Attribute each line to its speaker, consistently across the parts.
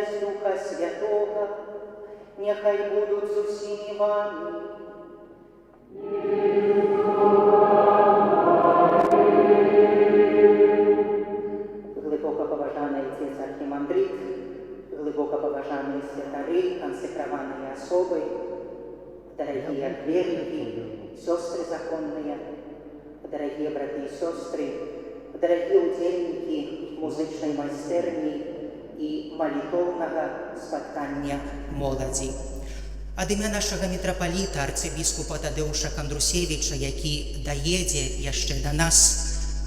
Speaker 1: єдність Духа Святого, нехай будуть з усіми вами. Глибоко поважаний отець архімандрит, глибоко поважаные святары, консекрованные особы, дорогие клирики, сестры законные, дорогие браты и сестры, дорогие удельники музычной майстерні і молитовного споткання молоді. Ад імя нашага мітрапаліта, арцыбіскупа Тадеуша Кандрусевіча, які даедзе яшчэ да нас,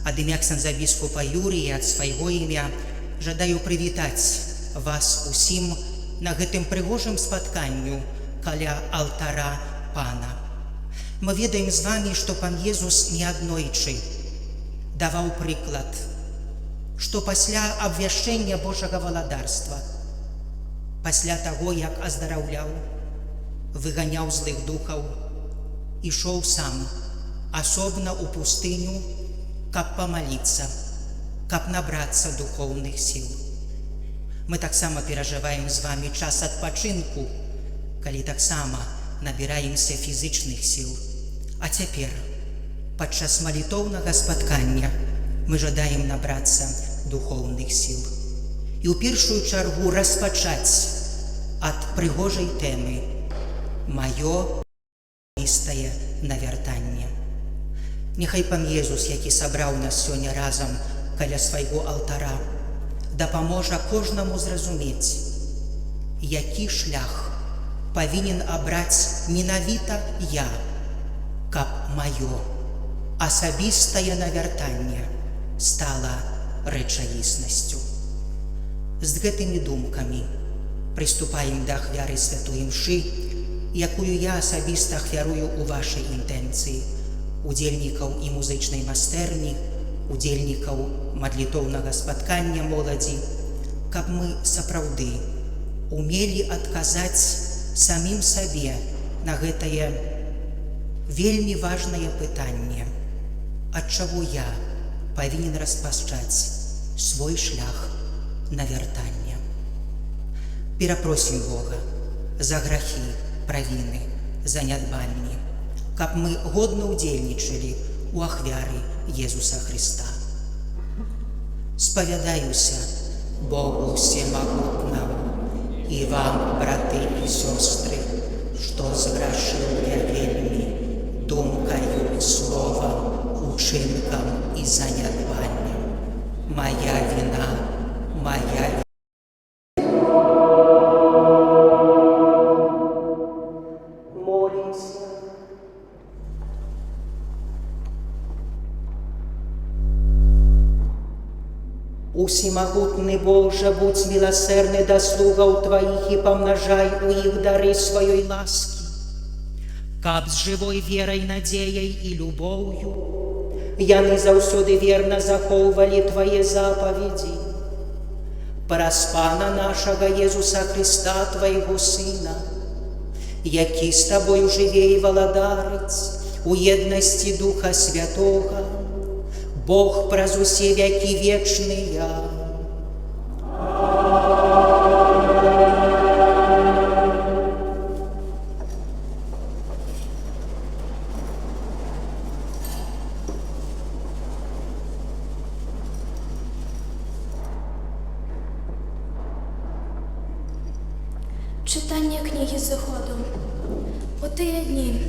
Speaker 1: ад імя ксяндза біскупа Юрія, ад свайго імя, жадаю прывітаць вас усім на гэтым прыгожым спатканню каля алтара Пана. Мы ведаем з вами, што Пан Езус неаднойчы даваў прыклад, што пасля абвяшчэння Божага валадарства, пасля таго, як аздараўляў, выганяў злых духаў, ішоў сам асобна ў пустыню, каб памаліцца, каб набрацца духоўных сіл. Мы таксама перажываем з вами час адпачынку, калі таксама набіраемся фізычных сіл. А цяпер, падчас малітоўнага спаткання, мы жадаем набрацца духоўных сіл. І ў першую чаргу распачаць ад прыгожай тэмы «Маё істае навяртанне». Нехай Пан Езус, які сабраў нас сёння разам каля свайго алтара, дапаможа кожнаму зразумець, які шлях павінен абраць менавіта я, каб маё асабістае навяртанне стала рэчаіснасцю. З гэтымі думкамі прыступаем да ахвяры святой імшы, якую я асабіста ахвярую ў вашай інтэнцыі, удзельнікаў і музычнай майстэрні, удзельнікаў мадлітоўнага спаткання моладзі, каб мы сапраўды умелі адказаць самім сабе на гэтае вельмі важнае пытанне, ад чаго я павінен распачаць свой шлях навяртання. Перапросім Бога за грахі, правіны, занядбанні, каб мы годна ўдзельнічалі ў ахвяры Езуса Христа. Спавядаюся Богу всемагутнаму і вам, браты і сёстры, што зграшыў я вельмі думкаю, словам, учынкам і занядбаннем. Моя віна, моя віна. Усемагутны Боже, будь милосердны до слугаў Твоих и помножай у их дары своей ласки, каб с живой верой, надеей и любовью яны заўсёды верно захоўвалі Твои заповеди. Праз Пана нашага Езуса Христа, Твоего Сына, які с Тобою жыве и валадарыць у еднасці Духа Святого, Бог праз усе веки вечные.
Speaker 2: Читання книги Заходу. У тыя дні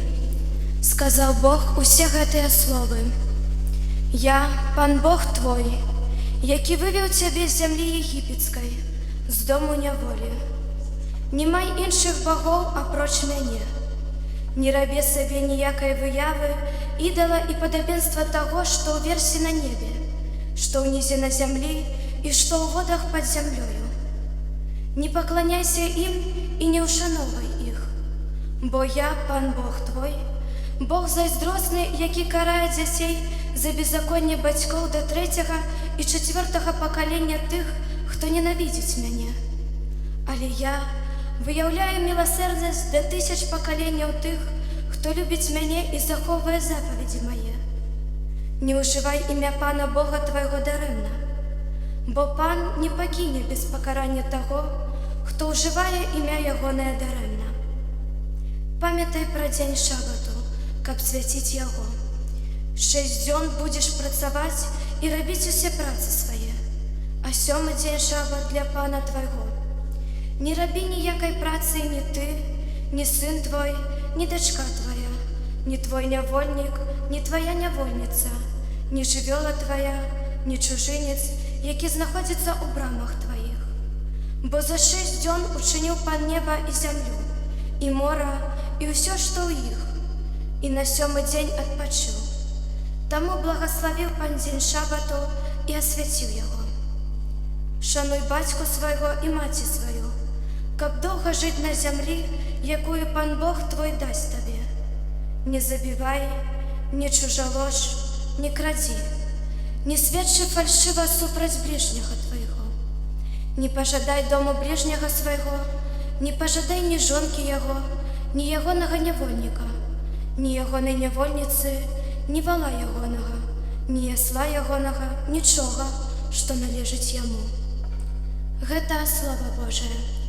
Speaker 2: сказал Бог усе гэтыя словы: «Я, Пан Бог твой, які вывел цябе з зямлі егіпецкай, з дому няволі. Не май іншых богоў апроч мяне. Не рабі сабе ніякай выявы, ідала і падабенства таго, што ў версе на небе, што ўнізе на зямлі і што ў водах пад зямлёю. Не пакланяйся ім і не ўшановай іх, бо я, Пан Бог твой, Бог зайздросны, які карае дзяцей за беззаконне бацькоў да 3-го і 4-го пакалення тых, хто ненавідзіць мяне. Але я выяўляю міласэрнасць да 1000 пакаленняў тых, хто любіць мяне і захоўвае запаведзі мае. Не ўжывай імя Пана Бога твайго дарэмна, бо Пан не пакіне без пакарання таго, хто ўжывае імя ягонае дарэмна. Памятай пра дзень шабату, каб свяціць яго. 6 дзён будзеш працаваць і рабіць усе працы свае, а 7-й дзень шабат для пана твайго. Не рабі ніякай працы ні ты, ні сын твой, ні дачка твая, ні твой нявольнік, ні твая нявольніца, ні жывёла твая, ні чужынец, які знаходзіцца ў брамах тваіх. Бо за 6 дзён учыніў пан неба і зямлю, і мора, і ўсё, што ў іх, і на 7-й дзень адпачыў. Таму благаславіў пан дзень шабату і асвяціў яго. Шануй бацьку свайго і маці сваю, каб доўга жыць на зямлі, якую пан Бог твой дасць табе. Не забівай, не чужалож, не крадзі, не сведчы фальшыва супраць бліжняга твайго. Не пажадай дому бліжняга свайго, не пажадай ні жонкі яго, ні ягонага нявольніка, ні ягонай нявольніцы, ні вала ягонага, ні ясла ягонага, нічога, што належыць яму. Гэта слава Божая.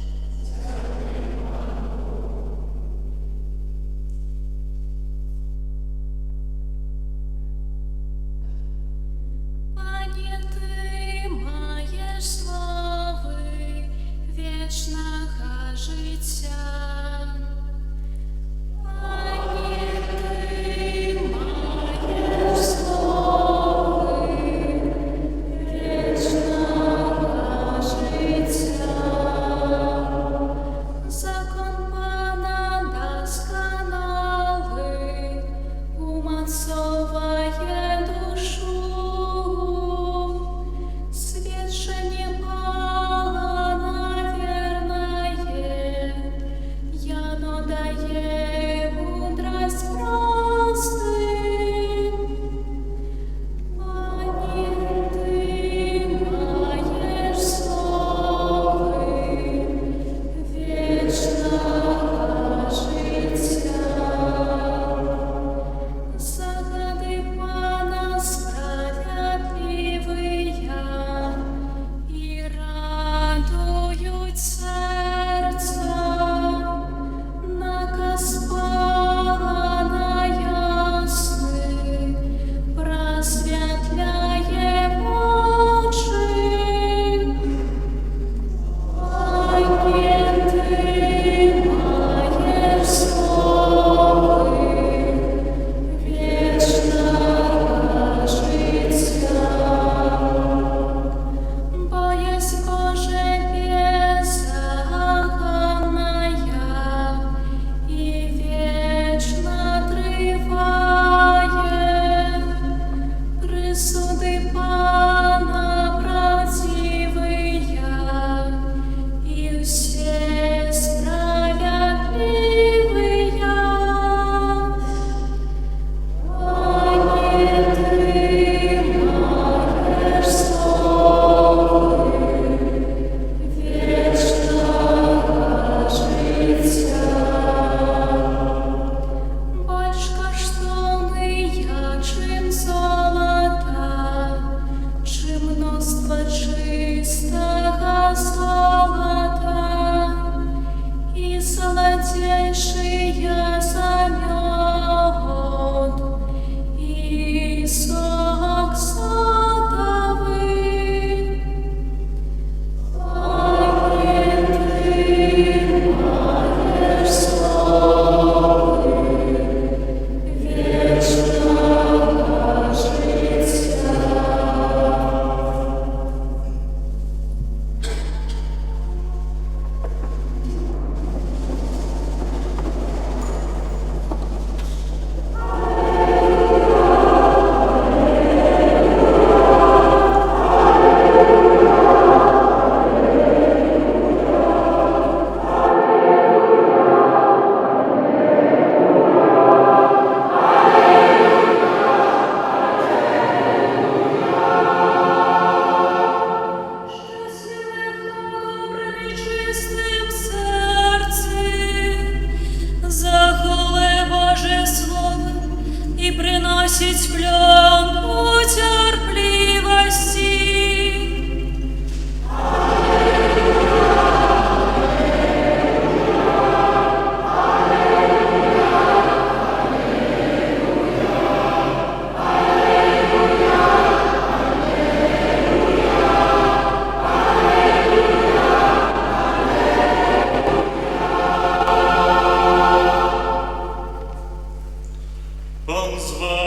Speaker 3: приносить плен у терпливости.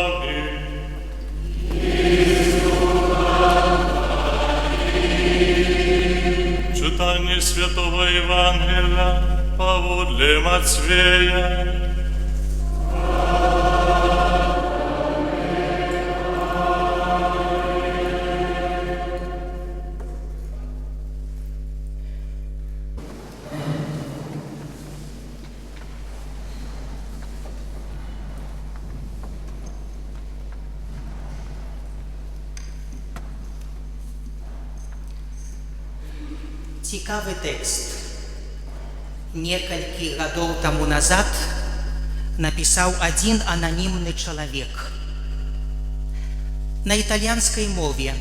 Speaker 4: вами. Читание Святого Евангелия поводле Матфея.
Speaker 1: Цікавий текст. Некалькі гадоў таму назад напісаў адзін ананімны чалавек. На італьянскай мове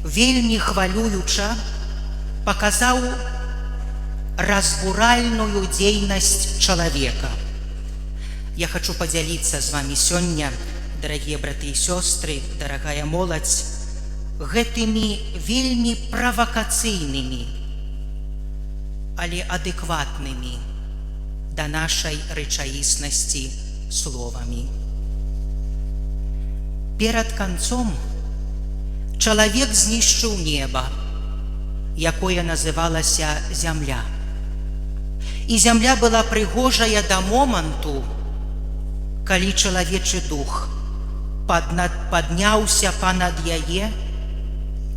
Speaker 1: вельмі хвалююча паказаў разбуральную дзейнасць чалавека. Я хочу падзяліцца з вамі сёння, дарагія браты і сёстры, дарагая моладзь, гэтымі вельмі правакацыйнымі, але адэкватнымі да нашай рэчаіснасці словамі. Перад канцом чалавек знішчыў неба, якое называлася зямля. І зямля была прыгожая да моманту, калі чалавечы дух падняўся панад яе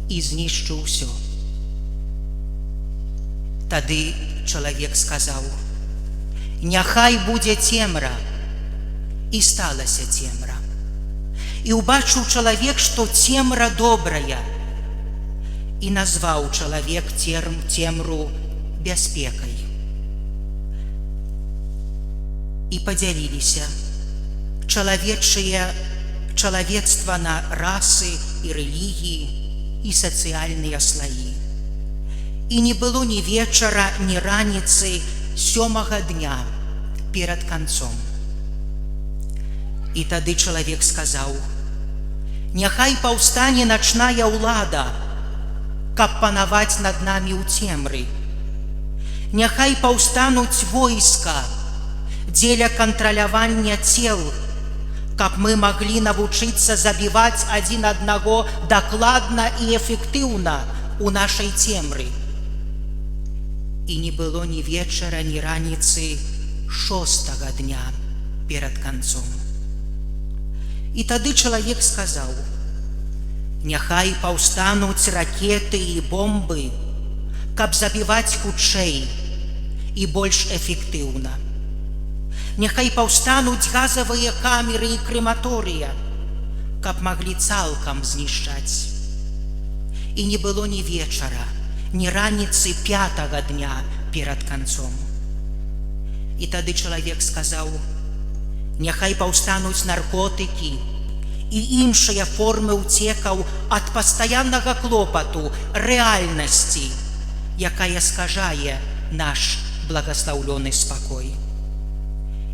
Speaker 1: і знішчыў усё. Тады чалавек сказаў: «Няхай будзе цемра», і сталася цемра. І ўбачыў чалавек, што цемра добрая, і назваў чалавек цемру бяспекай. І падзяліліся чалавецтва на расы і рэлігіі і сацыяльныя слаі. І не было ні вечара, ні раніцы 7-га дня перад канцом. І тады чалавек сказаў: «Няхай паўстане начная ўлада, каб панаваць над намі ў цемры. Няхай паўстануць войска дзеля кантралявання цел, каб мы маглі навучыцца забіваць адзін аднаго дакладна і эфектыўна у нашай цемры». І не было ні вечара, ні раніцы 6-га дня перад канцом. І тады чалавек сказаў: «Няхай паўстануць ракеты і бомбы, каб забіваць хутчэй і больш эфектыўна. Няхай паўстануць газавыя камеры і крэматорыя, каб маглі цалкам знішчаць». І не было ні вечара, ні раніцы 5-го дня перад канцом. І тады чалавек сказаў: «Няхай паўстануць наркотыкі і іншыя формы ўцекаў ад пастаяннага клопату, рэальнасці, якая скажае наш благаслаўлёны спакой».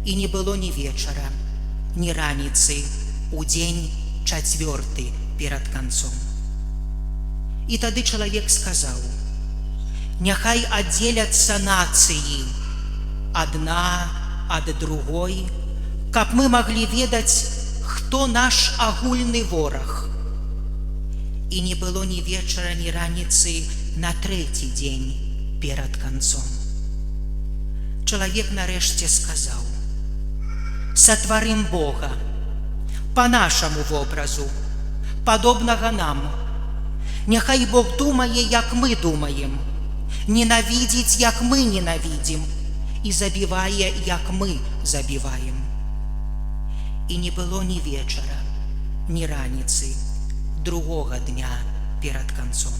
Speaker 1: І не было ні вечара, ні раніцы у дзень 4-й перад канцом. І тады чалавек сказаў: «Няхай аддзеляцца нацыі адна ад другой, каб мы маглі ведаць, хто наш агульны вораг». І не было ні вечара, ні раніцы на 3-й дзень перад канцом. Чалавек нарэшце сказаў: «Сатварым Бога па нашаму вобразу, падобнага нам. Няхай Бог думае, як мы думаем, ненавідзіць, як мы ненавідзім, і забівае, як мы забіваем». І не было ні вечара, ні раніцы 2-го дня перад канцом.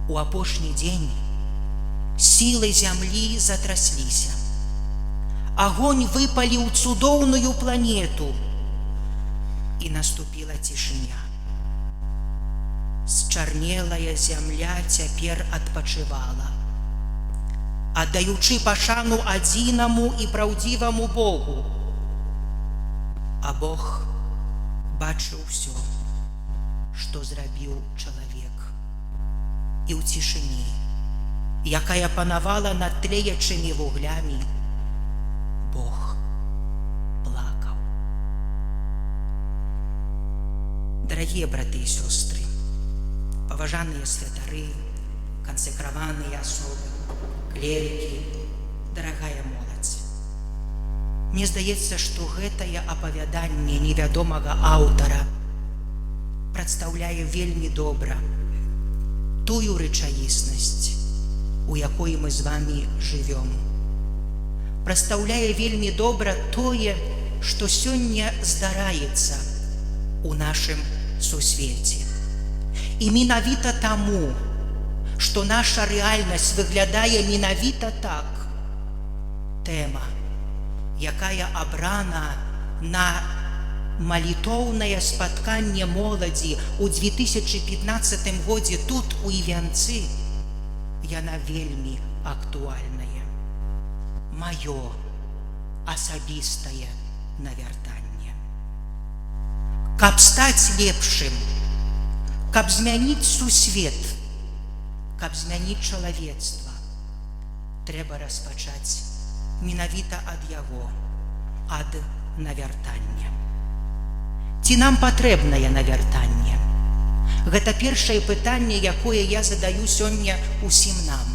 Speaker 1: У апошні дзень сілы зямлі затрасліся. Агонь выпаліў цудоўную планету, і наступіла цішыня. Счарнелая зямля цяпер адпачывала, аддаючы пашану адзінаму і праўдзіваму Богу. А Бог бачыў усё, што зрабіў чалавек. І ў цішыні, якая панавала над тлеячымі вуглямі, Бог плакаў. Дорогие браты и сестры, поважанные святары, консекрованные особы, клерики, дорогая моладзь. Мне здаецца, што гэтае апавяданне невядомага аўтара прадстаўляе вельмі добра тую рэчаіснасць, у якой мы з вами жывём. Прадстаўляе вельмі добра тое, што сёння здараецца у нашым сусвеце. І менавіта таму, што наша рэальнасць выглядае менавіта так, тэма, якая абрана на малітоўнае спатканне моладзі ў 2015 годзе тут, у Івянцы, яна вельмі актуальная. Маё асабістае навяртанне. Каб стаць лепшым, каб змяніць сусвет, каб змяніць чалавецтва, трэба распачаць менавіта ад яго, ад навяртання. Ці нам патрэбнае навяртанне? Гэта першае пытанне, якое я задаю сёння усім нам.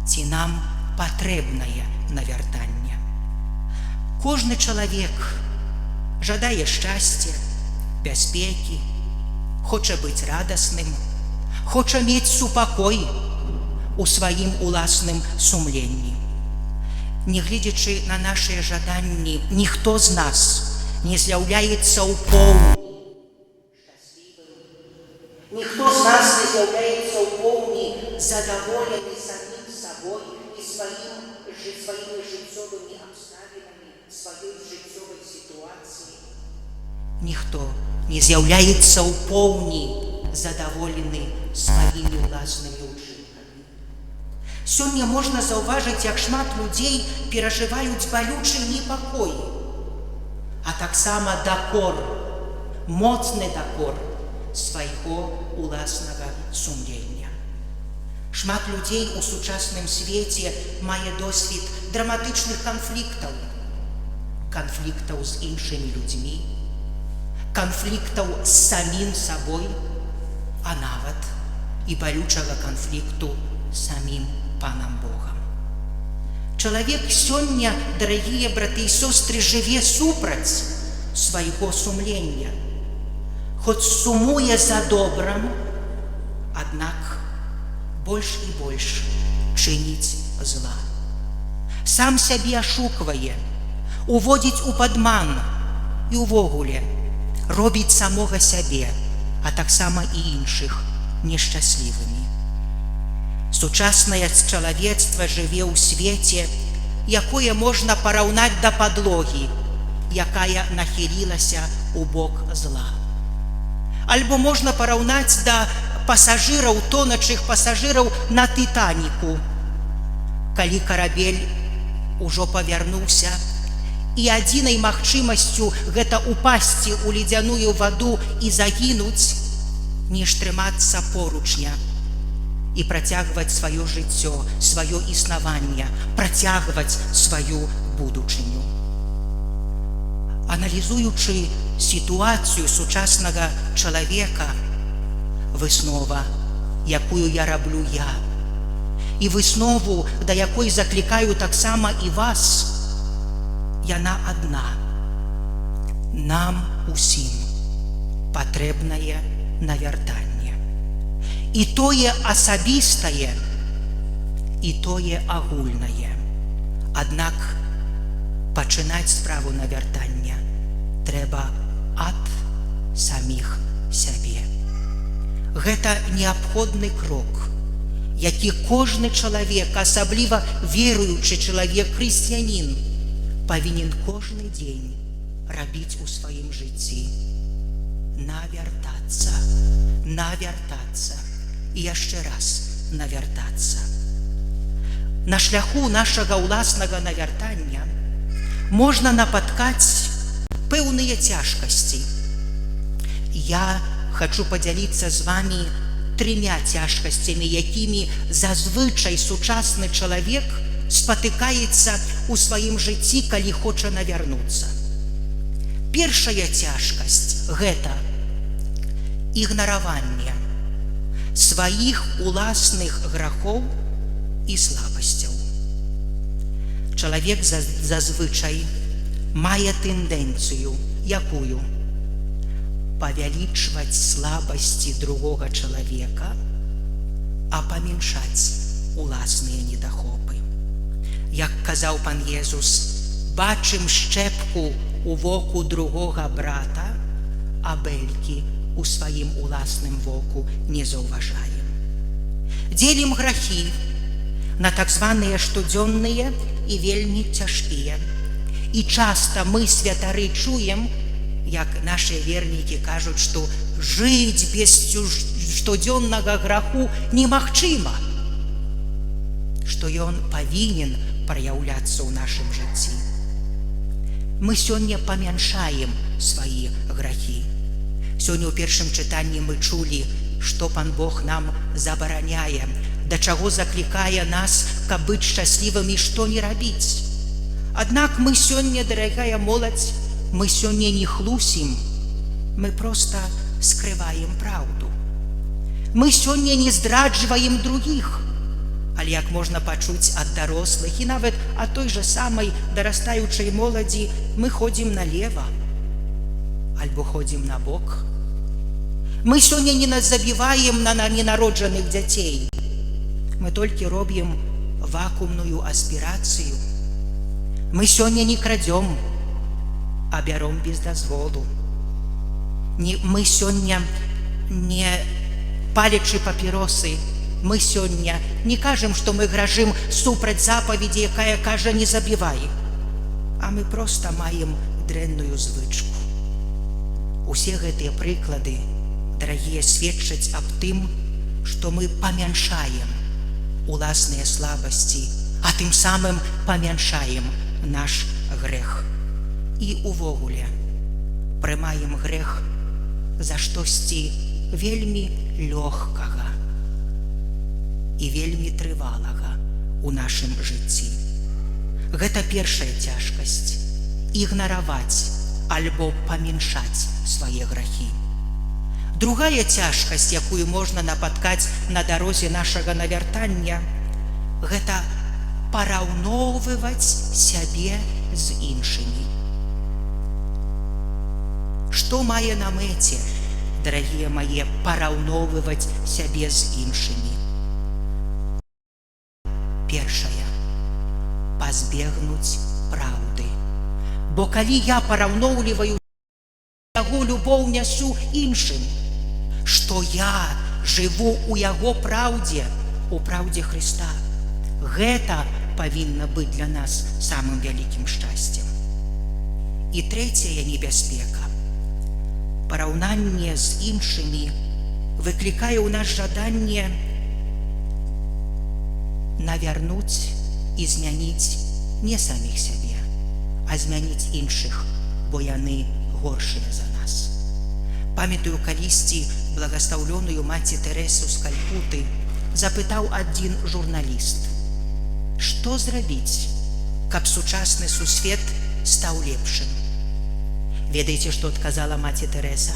Speaker 1: Ці нам патрэбнае навяртанне? Кожны чалавек жадае шчасця, бяспекі, хоча быць радасным, хоча мець супакой у сваім уласным сумленні. Нягледзячы на нашыя жаданні, ніхто з нас не з'яўляецца ў поўні шчаслівым. Ніхто з нас не з'яўляецца ў поўні задаволены самім сабой і сваімі жыццёвымі абставінамі, сваёй жыццёвай сітуацыі. Ніхто не з'яўляецца ў поўні задаволены сваімі ўласнымі ўчынкамі. Сёння можна заўважыць, як шмат людзей перажываюць балючы непакой, а таксама дакор, моцны дакор свайго ўласнага сумлення. Шмат людзей у сучасным свеце мае досвед драматычных канфліктаў, канфліктаў з іншымі людзьмі, канфліктаў з самім сабой, а нават і балючага канфлікту з самім Панам Богам. Чалавек сёння, дарагія браты і сёстры, жыве супраць свайго сумлення, хоць сумуе за добрым, аднак больш і больш чыніць зла. Сам сябе ашуквае, уводзіць у падман і увогуле робіць самога сябе, а таксама і іншых нешчаслівымі. Сучаснае чалавецтва жыве ў свеце, якое можна параўнаць да падлогі, якая нахілілася ў бок зла. Альбо можна параўнаць да пасажыраў, тоначых пасажыраў на Тытаніку, калі карабель ужо павярнуўся, і адзінай магчымасцю гэта упасці ў ледзяную ваду і загінуць, ніж трымацца поручня і працягваць сваё жыццё, сваё існаванне, працягваць сваю будучыню. Аналізуючы сітуацыю сучаснага чалавека, выснова, якую я раблю я, і выснову, да якой заклікаю таксама і вас, яна адна. Нам усім патрэбнае навяртанне. І тое асабістае, і тое агульнае. Аднак пачынаць справу навяртання трэба ад саміх сябе. Гэта неабходны крок, які кожны чалавек, асабліва веруючы чалавек, хрысціянін, павінен кожны дзень рабіць у сваім жыцці. Навяртацца, навяртацца і яшчэ раз навяртацца. На шляху нашага ўласнага навяртання можна напаткаць пэўныя цяжкасці. Я хачу падзяліцца з вамі 3 цяжкасцямі, якімі зазвычай сучасны чалавек спатыкаецца ў сваім жыцці, калі хоча навярнуцца. Першая цяжкасць – гэта ігнараванне сваіх уласных грахоў і слабасцяў. Чалавек зазвычай мае тэндэнцыю, якую? Павялічваць слабасці другога чалавека, а паменшаць уласныя недахопы. Як казаў пан Езус, бачым шчэпку у воку другога брата, а бэлькі у сваім уласным воку не заўважаем. Дзелім грахі на так званыя штодзённыя і вельмі цяжкія. І часта мы, святары, чуем, як нашыя вернікі кажуць, што жыць без штодзённага граху немагчыма, што ён павінен праяўляцца ў нашым жыцці. Мы сёння памяншаем свае грахі. Сёння ў першым чытанні мы чулі, што пан Бог нам забараняе, да чаго заклікае нас, каб быць шчаслівымі, што не рабіць. Аднак мы сёння, дарагая моладзь, мы сёння не хлусім, мы проста скрываем праўду. Мы сёння не здраджваем другіх, але як можна пачуць ад дарослых і нават ад той жа самай дарастаючай моладзі, мы ходзім налева альбо ходзім на бок. Мы сёння не забіваем на ненароджаных дзяцей, мы толькі робім вакуумную аспірацыю. Мы сёння не крадзём, а бяром без дазволу. Мы сёння не палячы папіросы, мы сёння не кажам, што мы гражым супраць запаведзі, якая кажа «не забівай», а мы проста маем дрэнную звычку. Усе гэтыя прыклады, дарагія, сведчаць аб тым, што мы памяншаем уласныя слабасці, а тым самым памяншаем наш грэх. І увогуле прымаем грэх за штосьці вельмі лёгкага і вельмі трывалага ў нашым жыцці. Гэта першая цяжкасць – ігнараваць альбо паменшаць свае грахі. Другая цяжкасць, якую можна напаткаць на дарозе нашага навяртання – гэта параўноўваць сябе з іншымі. Што мае на мэце, дарагія мае, параўноўваць сябе з іншымі? Першае – пазбегнуць праўды. Бо калі я параўноўліваю яго любоў нясу іншым, што я жыву ў яго праўдзе, у праўдзе Хрыста, гэта павінна быць для нас самым вялікім шчасцем. І трэцяя небяспека. Параўнанне з іншымі выклікае ў нас жаданне навярнуць і змяніць не саміх сябе, а змяніць іншых, бо яны горшыя за нас. Памятаю, калісьці благастаўлёную маці Тэрэсу з Калькуты запытаў адзін журналіст, што зрабіць, каб сучасны сусвет стаў лепшым. Ведаеце, што адказала маці Тэрэса?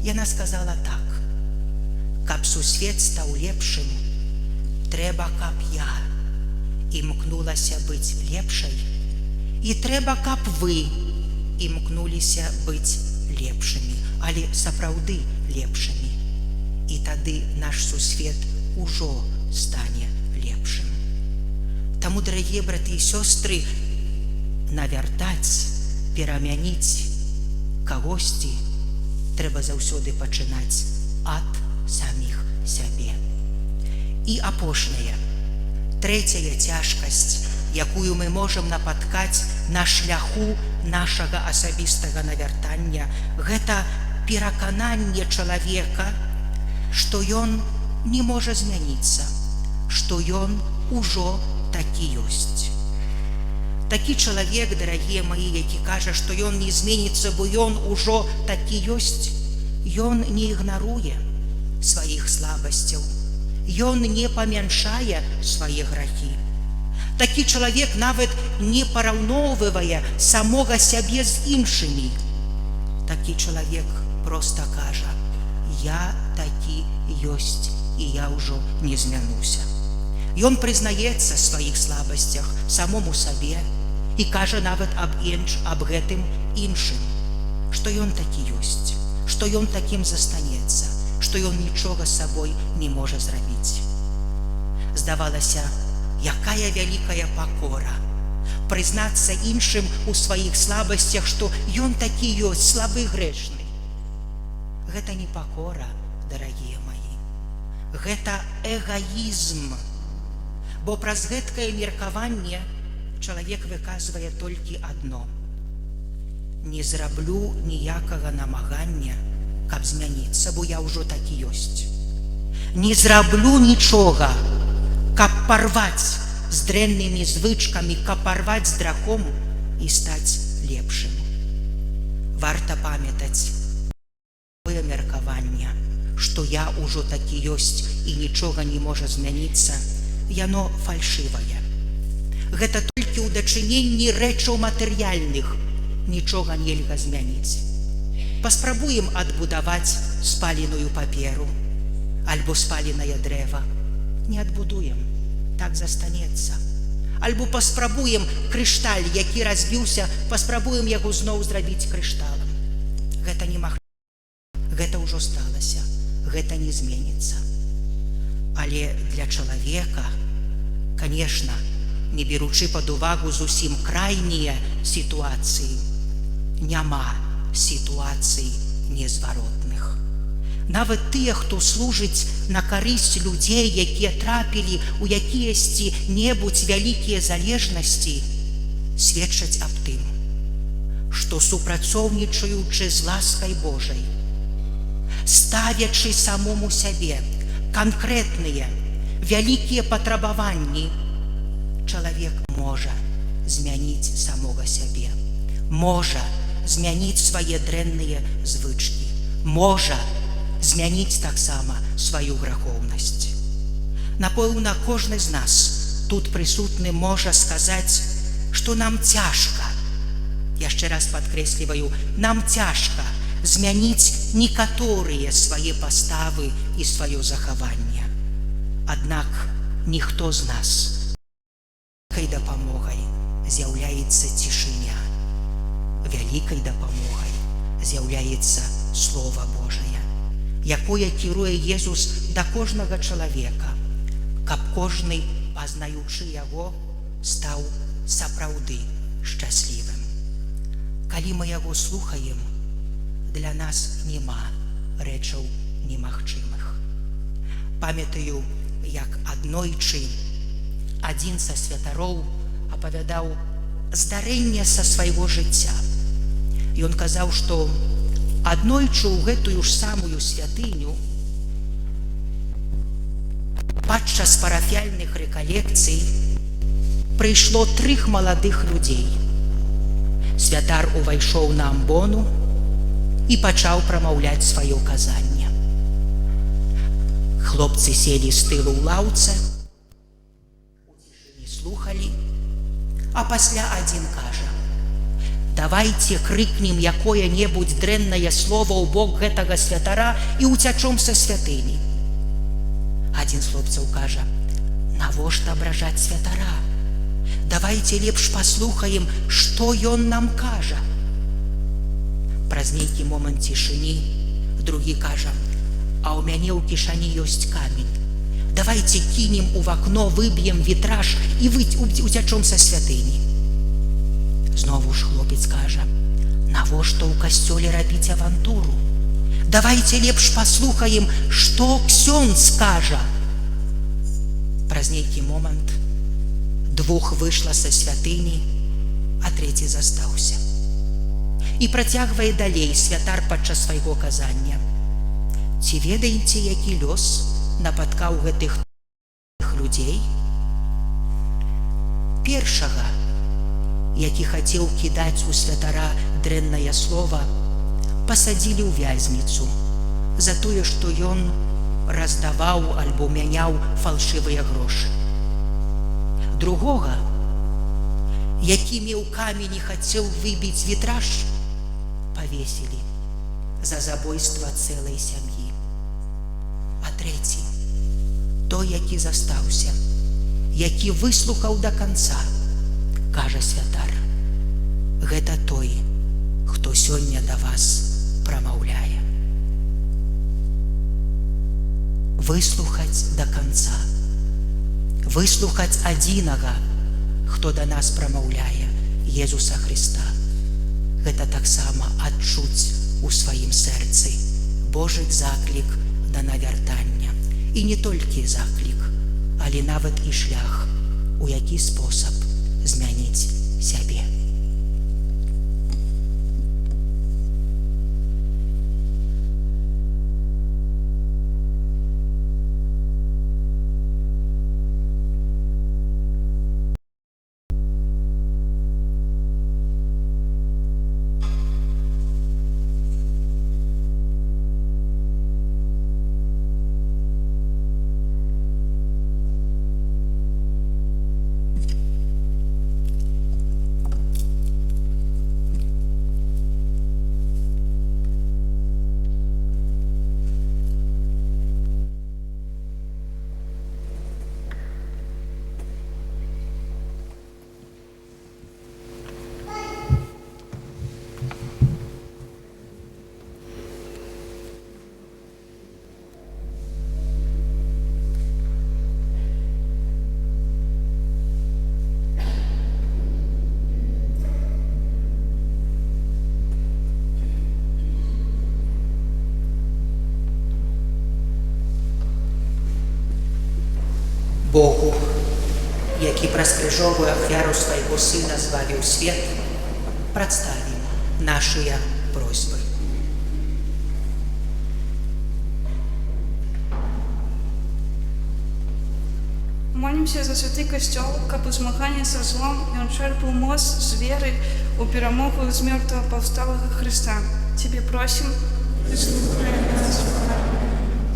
Speaker 1: Яна сказала так: каб сусвет стаў лепшым, трэба, каб я імкнулася быць лепшай, і трэба, каб вы імкнуліся быць лепшымі, але сапраўды лепшымі. І тады наш сусвет ужо стане лепшым. Таму, дарагія браты і сёстры, навяртаць, перамяніць кагосьці трэба заўсёды пачынаць ад саміх сябе. І апошняя, трэцяя цяжкасць, якую мы можам напаткаць на шляху нашага асабістага навяртання, гэта перакананне чалавека, што ён не можа змяніцца, што ён ужо такі ёсць. Такі чалавек, дарагія мае, які кажа, што ён не зменіцца, бо ён ужо такі ёсць, ён не ігнаруе сваіх слабасцяў, ён не памяншае свае грахі. Такі чалавек нават не параўноўвае самога сябе з іншымі. Такі чалавек проста кажа: я такі ёсць, і я ўжо не змянуся. Ён прызнаецца сваіх слабасцях самому сабе і кажа нават аб гэтым іншым, што ён такі ёсць, што ён такім застанецца, што ён нічога з сабой не можа зрабіць. Здавалася, якая вялікая пакора прызнацца іншым у сваіх слабасцях, што ён такі ёсць, слабы, грэшны. Гэта не пакора, дарагія маі, гэта эгаізм, бо праз гэткае меркаванне чалавек выказвае толькі адно: не зраблю ніякага намагання, каб змяніцца, бо я ўжо такі ёсць. Не зраблю нічога, каб парваць з дрэннымі звычкамі, каб парваць з грахом і стаць лепшым. Варта памятаць такое меркаванне, што я ўжо такі ёсць і нічога не можа змяніцца, яно фальшывае. Гэта толькі ў дачыненні рэчаў матэрыяльных нічога нельга змяніць. Паспрабуем адбудаваць спаленую паперу альбо спаленае дрэва. Не адбудуем, так застанецца. Альбо паспрабуем крышталь, які разбіўся, паспрабуем яго зноў зрабіць крышталам. Гэта немагчыма. Гэта ўжо сталася, гэта не зменіцца. Але для чалавека, канешне, не беручы пад увагу зусім крайнія сітуацыі, няма сітуацый незваротных. Нават тыя, хто служыць на карысць людзей, якія трапілі ў якіясьці-небудзь вялікія залежнасці, сведчаць аб тым, што супрацоўнічаючы з ласкай Божай, ставячы самому сябе канкрэтныя вялікія патрабаванні, чалавек можа змяніць самога сябе, можа змяніць свае дрэнныя звычкі, можа змяніць таксама сваю грахоўнасць. Напэўна, кожны з нас тут прысутны можа сказаць, што нам цяжка, яшчэ раз падкрэсліваю, нам цяжка змяніць некаторыя свае паставы і сваё захаванне. Аднак ніхто з нас вялікай дапамогай з'яўляецца цішыня, вялікай дапамогай з'яўляецца Слова Божае, якое кіруе Езус да кожнага чалавека, каб кожны, пазнаючы яго, стаў сапраўды шчаслівым. Калі мы яго слухаем, для нас няма рэчаў немагчымых. Памятаю, як аднойчы адзін са святароў апавядаў здарэнне са свайго жыцця. Ён казаў, што аднойчы ў гэтую ж самую святыню падчас парафіяльных рэкалекцый прыйшло 3 маладых людзей. Святар увайшоў на амбону і пачаў прамаўляць сваё казанне. Хлопцы селі з тылу ў лаўцы, у цішыні слухалі, а пасля адзін кажа: давайте крыкнем якое-небудзь дрэннае слово ў бок гэтага святара і уцячом са святыні. Адзін з хлопцаў кажа: навошта абражаць святара? Давайте лепш паслухаем, што ён нам кажа. Праз нейкі момант цішыні другі кажа: а ў мяне ў кішані ёсць камень. Давайте кінем у вакно, выб'ем вітраж і уцячом са святыні. Знову ж хлопец кажа: навошта ў касцёле рабіць авантуру? Давайте лепш паслухаем, што ксёндз кажа. Праз нейкі момант 2 выйшла са святыні, а 3 застаўся. І працягвае далей святар падчас свайго казання: ці ведаеце, які лёс напаткаў гэтых людзей? Першага, які хацеў кідаць у святара дрэннае слова, пасадзілі ў вязніцу за тое, што ён раздаваў альбо мяняў фальшывыя грошы. Другога, які меў камень і хацеў выбіць вітраж, павесілі за забойства цэлай сям'і. трэці, той, які застаўся, які выслухаў да канца, кажа святар, гэта той, хто сёння да вас прамаўляе. Выслухаць да канца, выслухаць адзінага, хто да нас прамаўляе, Езуса Хрыста. Гэта таксама адчуць у сваім сэрцы Божы заклік да навяртання. І не толькі заклік, але нават і шлях, у які спосаб змяніць сябе. Богу, які праз крыжовую ахвяру свайго сына збавіў свет, прадставім нашыя просьбы.
Speaker 5: Молимся за святый костел, каб у змаганні са злом ён чэрпаў моц з веры у перамогу з мёртвага паўсталага Христа. Тебе просім, выслухай нас.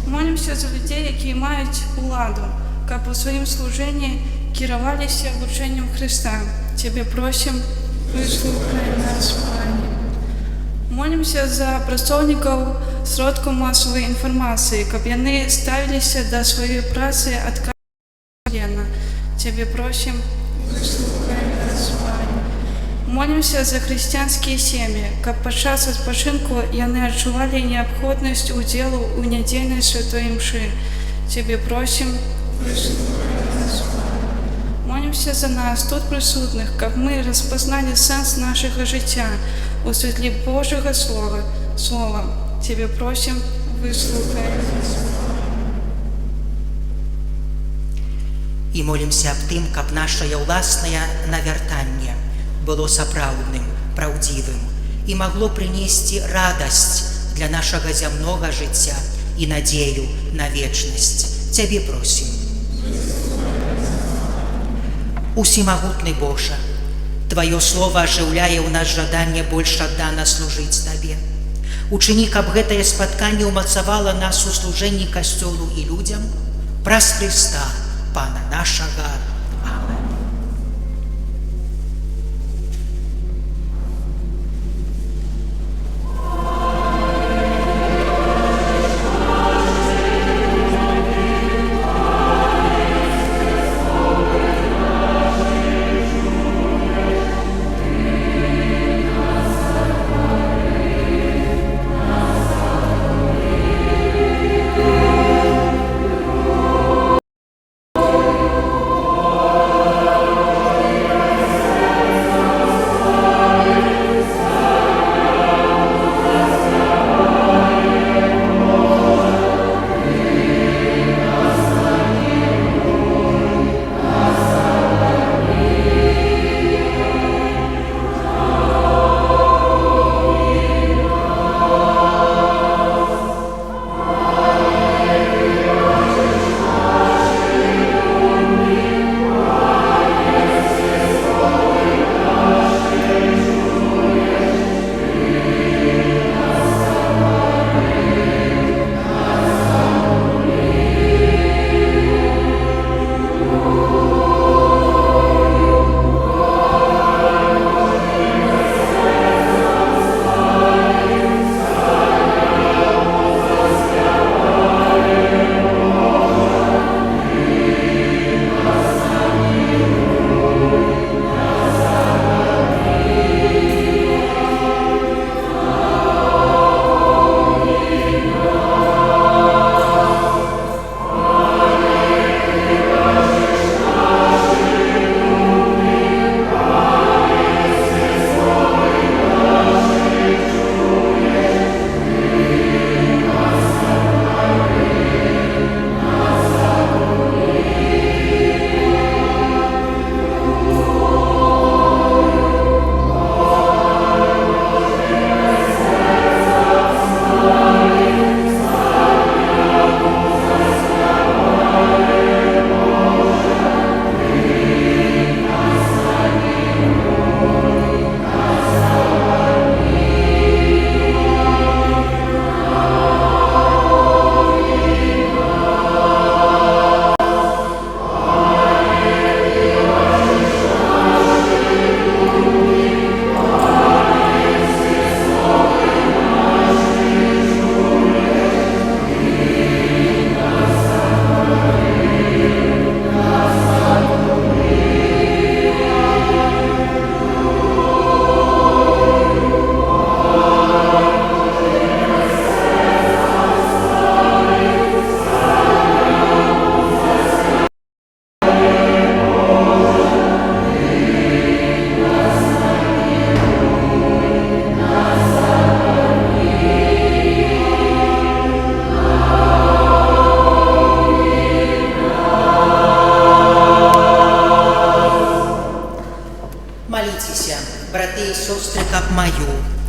Speaker 5: Молимся за людзей, якія маюць уладу, каб у сваім служэнні кіраваліся вучэннем Христа. Тебе просім, выслухай нас, Пане. Молимся за працоўнікаў сродкаў масавай інфармацыі, каб яны ставіліся да сваёй працы адказна. Тебе просім, выслухай нас, Пане. Молимся за хрысціянскія сем'і, каб падчас адпачынку яны адчувалі неабходнасць удзелу ў нядзельнай святой імшы. Тебе просім, выслухай нас, Пане. Молимся за нас, тут прысутных, каб мы распазналі сэнс нашага жыцця у святлі Божага Слова. Тебе просім, выслухай нас, Пане.
Speaker 1: І молімся аб тым, каб нашае ўласнае навяртанне было сапраўдным, праўдзівым і магло прынесці радасць для нашага зямнога жыцця і надзею на вечнасць. Цябе просім. Усімагутны Божа, Тваё Слова ажыўляе ў нас жаданне больш аддана служыць Табе. Учыні, каб гэтае спатканне ўмацавала нас у служэнні касцёлу і людзям праз Хрыста, Пана нашага. Амен.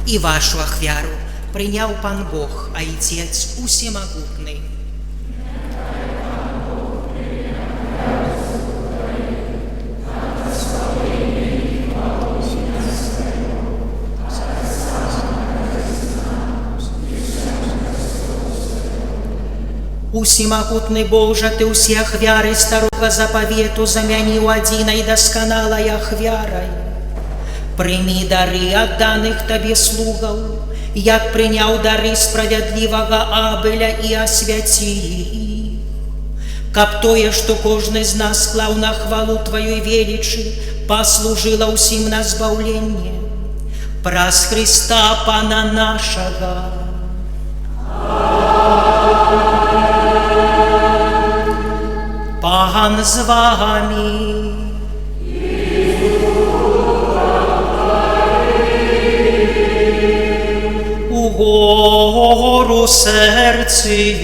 Speaker 1: І вашу ахвяру прийняв пан Бог, Отець усемогутний. Усемогутный Боже, Ты усе ахвяры старого заповету замяніў адзінай дасканалай ахвярай. Прыми дары адданых Табе слугаў, як прыняў дары справядлівага Абеля і асвяці іх. Каб тое, што кожны з нас склаў на хвалу Тваёй велічы, паслужыла ўсім на збаўленне. Праз Христа Пана нашага. Пан з вами. Угору серці.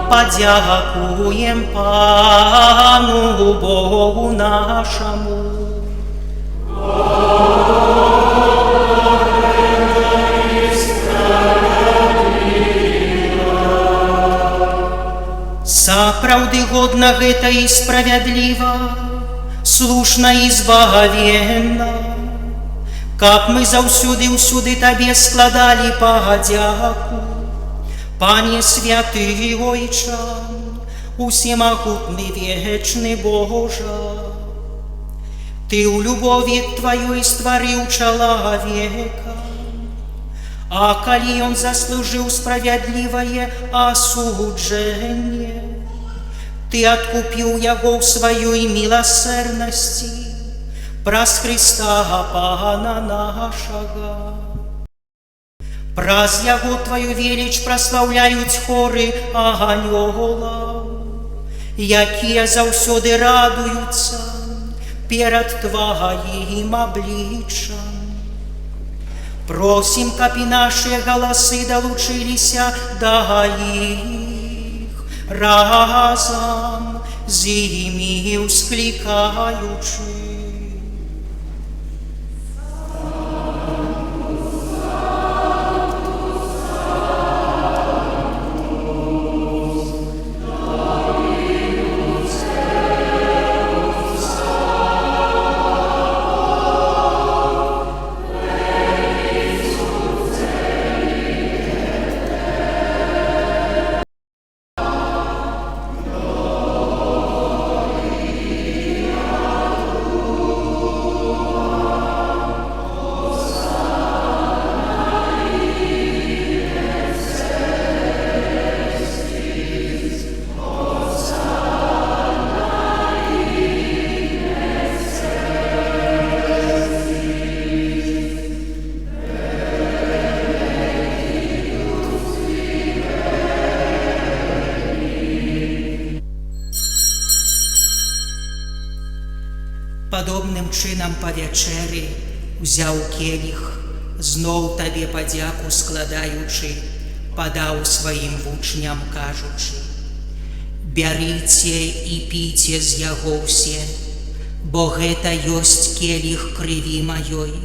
Speaker 1: Подякуєм Пану Богу нашому. Сапраўды годна гэта і справядліва, слушна і збагавенна, каб мы заўсёды ўсюды Табе складалі падзяку. Пане святы Ойча, усемагутны вечны Божа, Ты ў любові Тваёй стварыў чалавека, а калі ён заслужыў справядлівае асуджэнне, Ты адкупіў яго ў сваёй міласэрнасці праз Христа Пана нашага. Праз яго Тваю веліч праслаўляюць хоры анёлаў, якія заўсёды радуюцца перад Тваім абліччам. Просім, каб і нашыя галасы далучыліся да іх, разам з імі ўсклікаючы. Падобным чынам па вячэры узяў келіх, зноў Табе падзяку складаючы, падаў сваім вучням кажучы: бярыце і піце з яго ўсе, бо гэта ёсць келіх крыві маёй,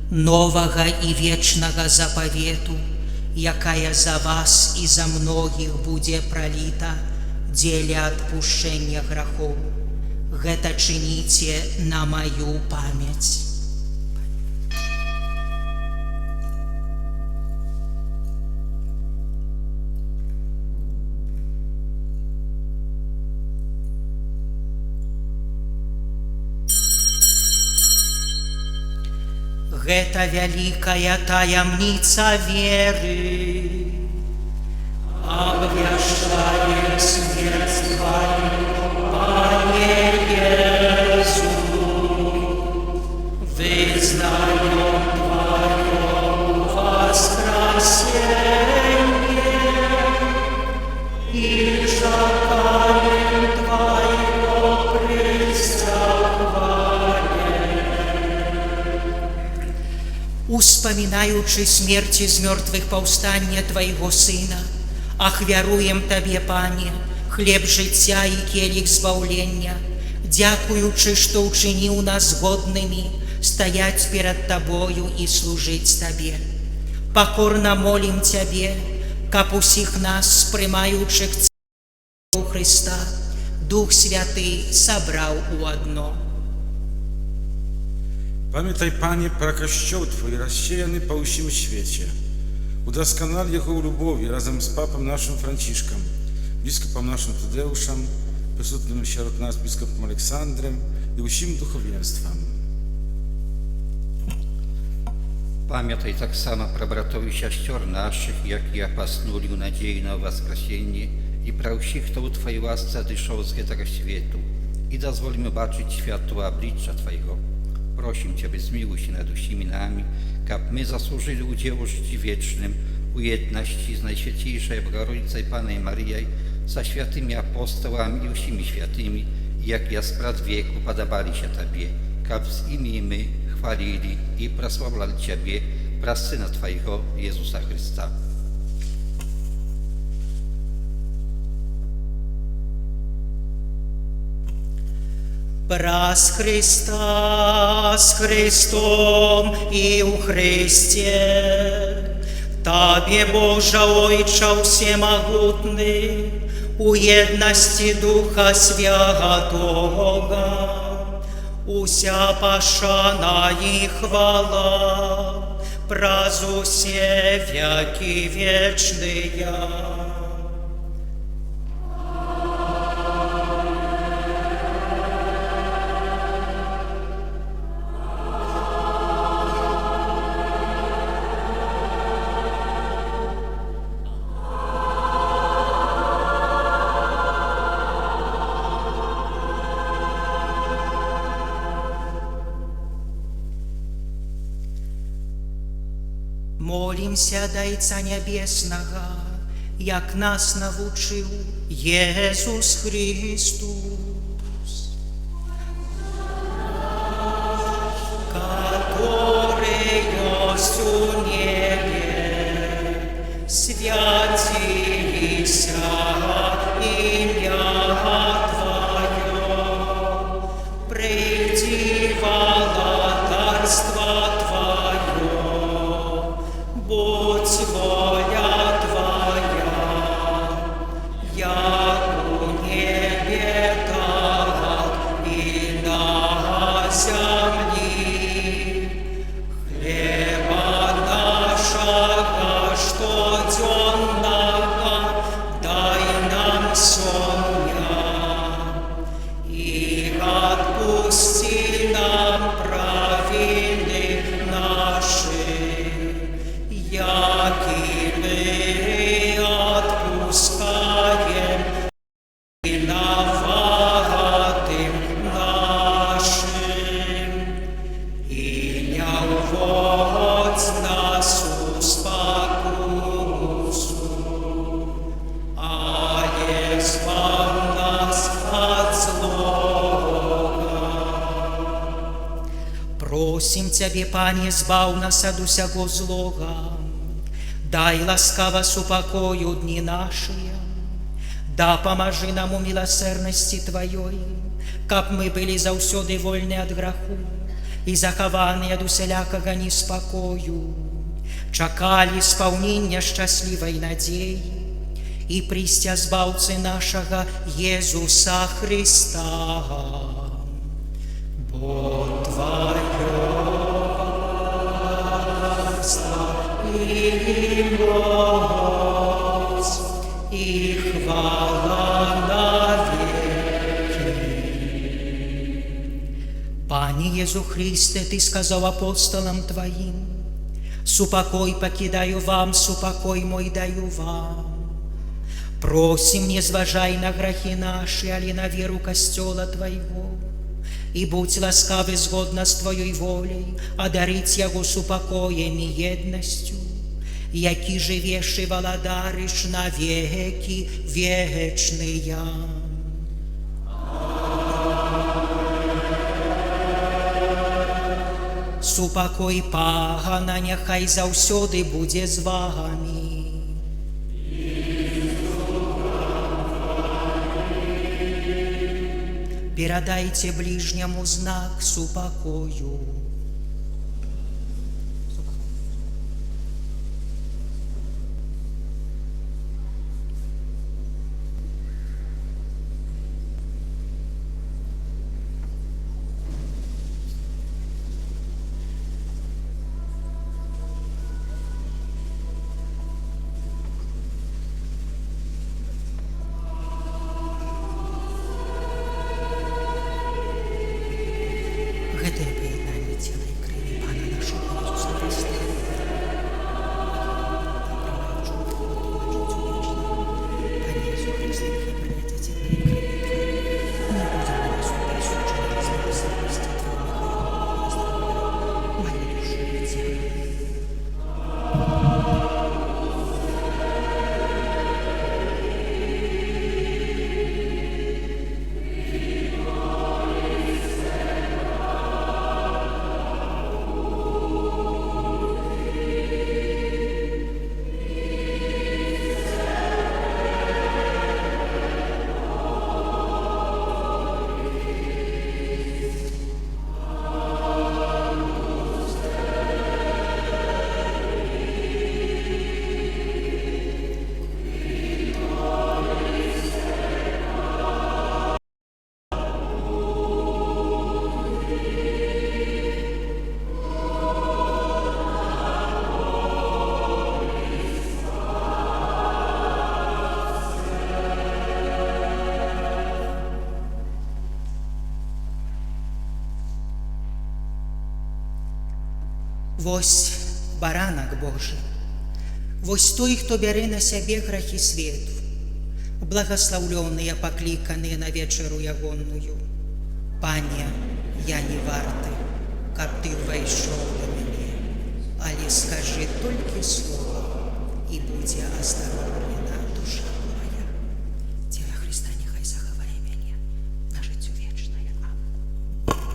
Speaker 1: новага і вечнага запавету, якая за вас і за многіх будзе праліта дзеля адпушчэння грахоў. Гэта чыніце на маю памяць. Гэта вялікая таямніца веры, абвяшчае смерць Тваю, Пане Езу, вызнаем Твое воскресенье и чакаем Твоего престолования. Успамінаючы смерці з мёртвых паўстання Твайго Сына, ахвяруем Табе, Пане, хлеб жыцця і келіх збаўлення, дзякуючы, што ўчыніў нас годнымі стаяць перад Табою і служыць Табе. Пакорна молім Цябе, каб усіх нас, прымаючых у Христа, Дух Святы сабраў у адно.
Speaker 6: Pamiętaj, Panie, про Kościół Twój rozsiejany po всім świecie. Udoskonal Jego w lubowi razem z papą naszym Franciszkiem, biskupem naszym Tadeuszem, присутнім wśród nas biskupem Aleksandrem i усім duchowieństwem.
Speaker 7: Pamiętaj tak samo про братов и сестер наших, jak i опаснули надею на воскресение, i про всіх, хто у Twojej łasce odeszł z tego świata. I dozwolimy baczyć światło oblicza Twojego. Prosim Ciebie, zmiłuj się nad usimi nami, kab my zasłużyli udziału życiu wiecznym, u jedności z Najświętejszej Bogorodicy Pannej Maryjej, za świętymi apostołami i usimi świętymi, jak ja z praw wieku podobali się Tobie, kab z imi my chwalili i prosławiali Ciebie, przez Syna Twojego, Jezusa Chrysta.
Speaker 1: Праз Христа, с Христом и у Христе, Табе, Боже, Ойче всемогутный, у едности Духа Святого, уся пошана и хвала, праз усе веки вечные. Молімся да Отця Небесного, як нас навчив Єсус Христос, который есть у небе, святися имя Твое, приди во владарство Твое, будь воля Твоя, як у небе, так и на земле. Хлеба нашего штоденного дай нам сегодня, и отпусти нам провины наши, яки мы отпускаем виноватым нашим. И не уводь нас в спокусу, а избавь нас от злого. Просим Тебе, Пане, збав нас от усяго злога, дай ласкаво супокою дни наши, да поможи нам у милосердности Твоей, каб мы были заўсёды вольны от граху и захованы от усялякага неспокою, чакали исполнения счастливой надеи и прийстя збаўцы нашага Иисуса Христа. Бо Твое и мощь, и хвала навеки. Пане Иисус Христе, Ты сказал апостолам Твоим: «Супокой покидаю вам, супокой мой даю вам». Просим, не зважай на грехи наши, али на веру костела Твоего, и будь ласкавы згодно с Твоей волей одарить Его супокоем и едностью, яки живешь и владаришь на веки вечные. Супокой пагана няхай заўсёды будзе з вами. Передайте ближнему знак супокою. Гэтае паяднанне цела і крыві Пана нашага Ісуса Христа. Пане Ісу Христе, хай прийняття цела і крові Твоєї. Не будемо нас присуджені з милосердя Твоєї, мої душі і тіла. Вось баранак Божы, вось той, хто бярэ на сябе грахі свету, благаслаўлёныя, пакліканыя на вечару ягонную. Пане, я не варты, каб ты ўвайшоў да мяне, але скажы толькі слова, і будзе аздароўлена душа моя. Цела Христа няхай захавае мяне на жыццё вечнае. Амén.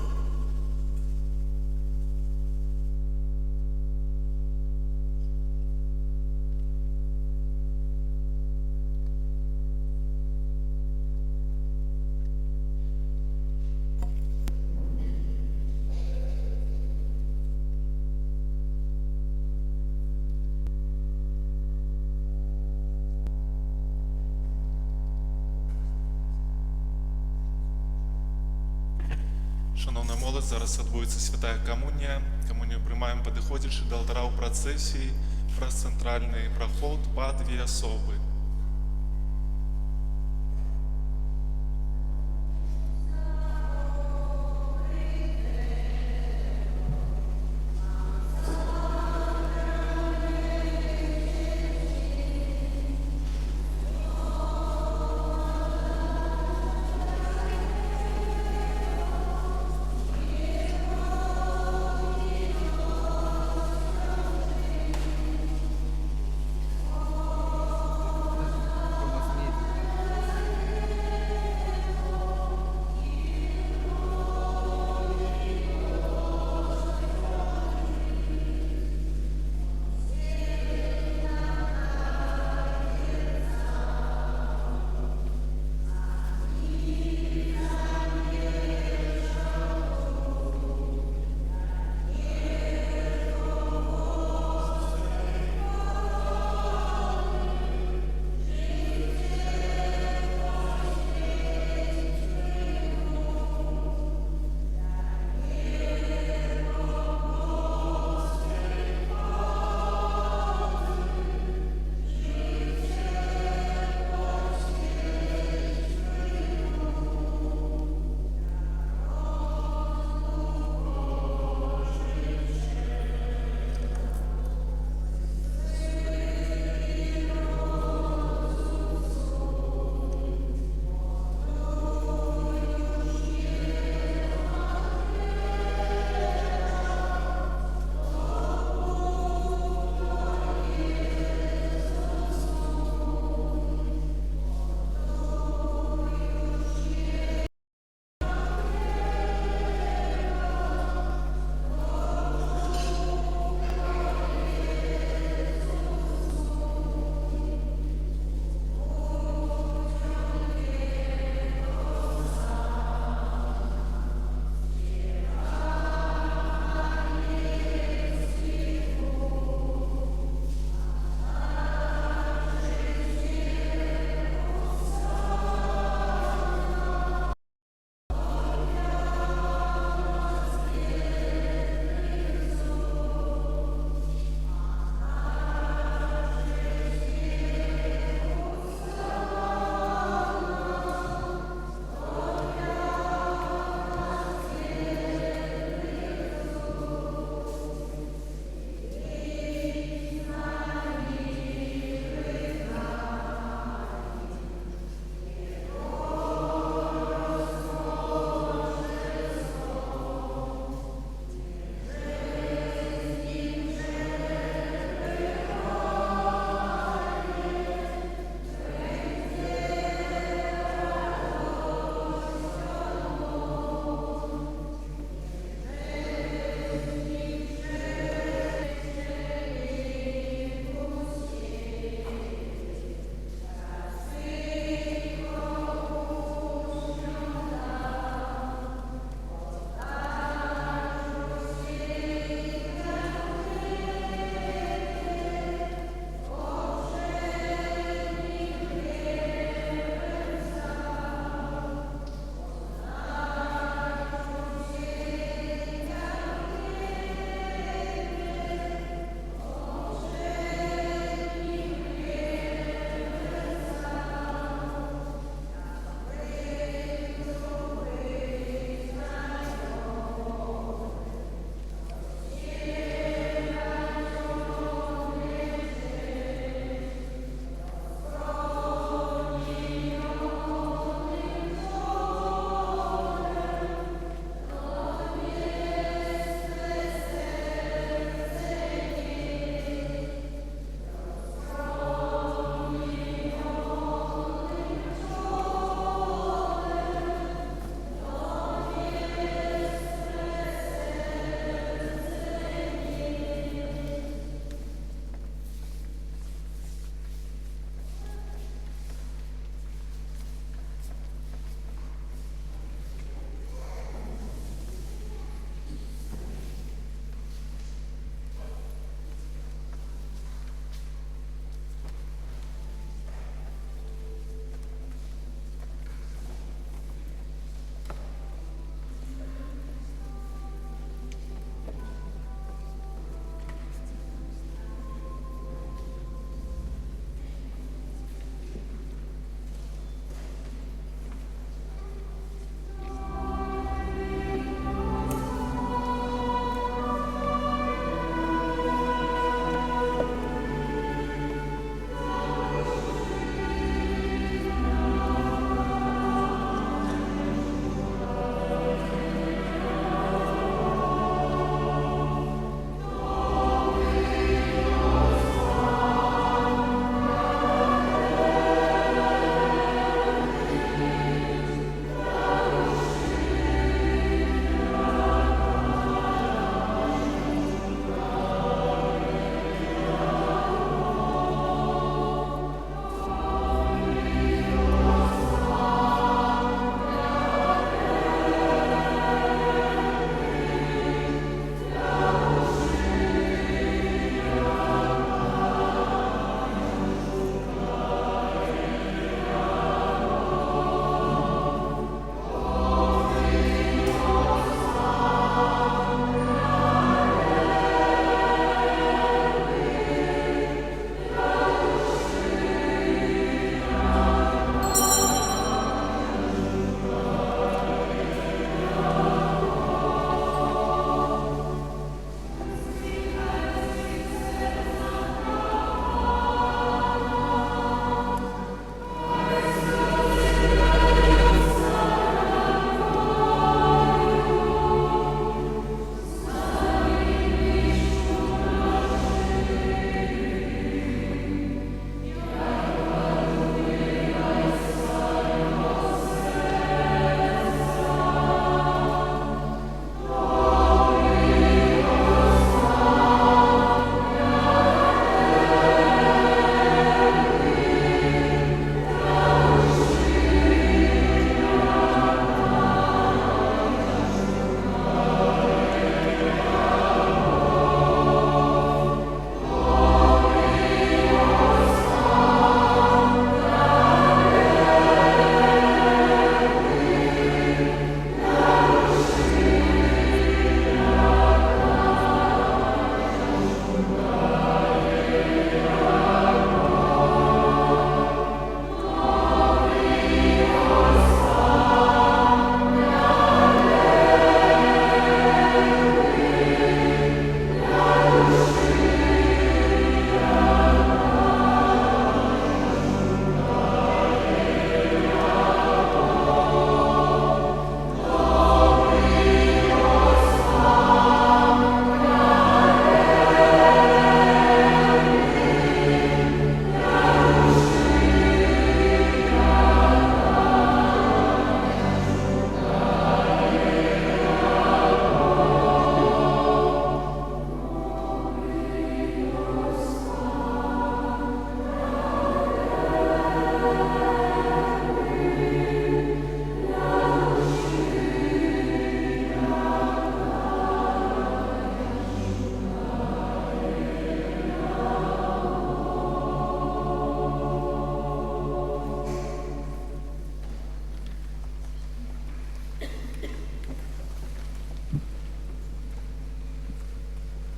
Speaker 4: Шановна молодь, зараз відбудеться святая комунія. Комунію приймаємо, підходячи до алтаря у процесії, праз центральний проход по дві особи.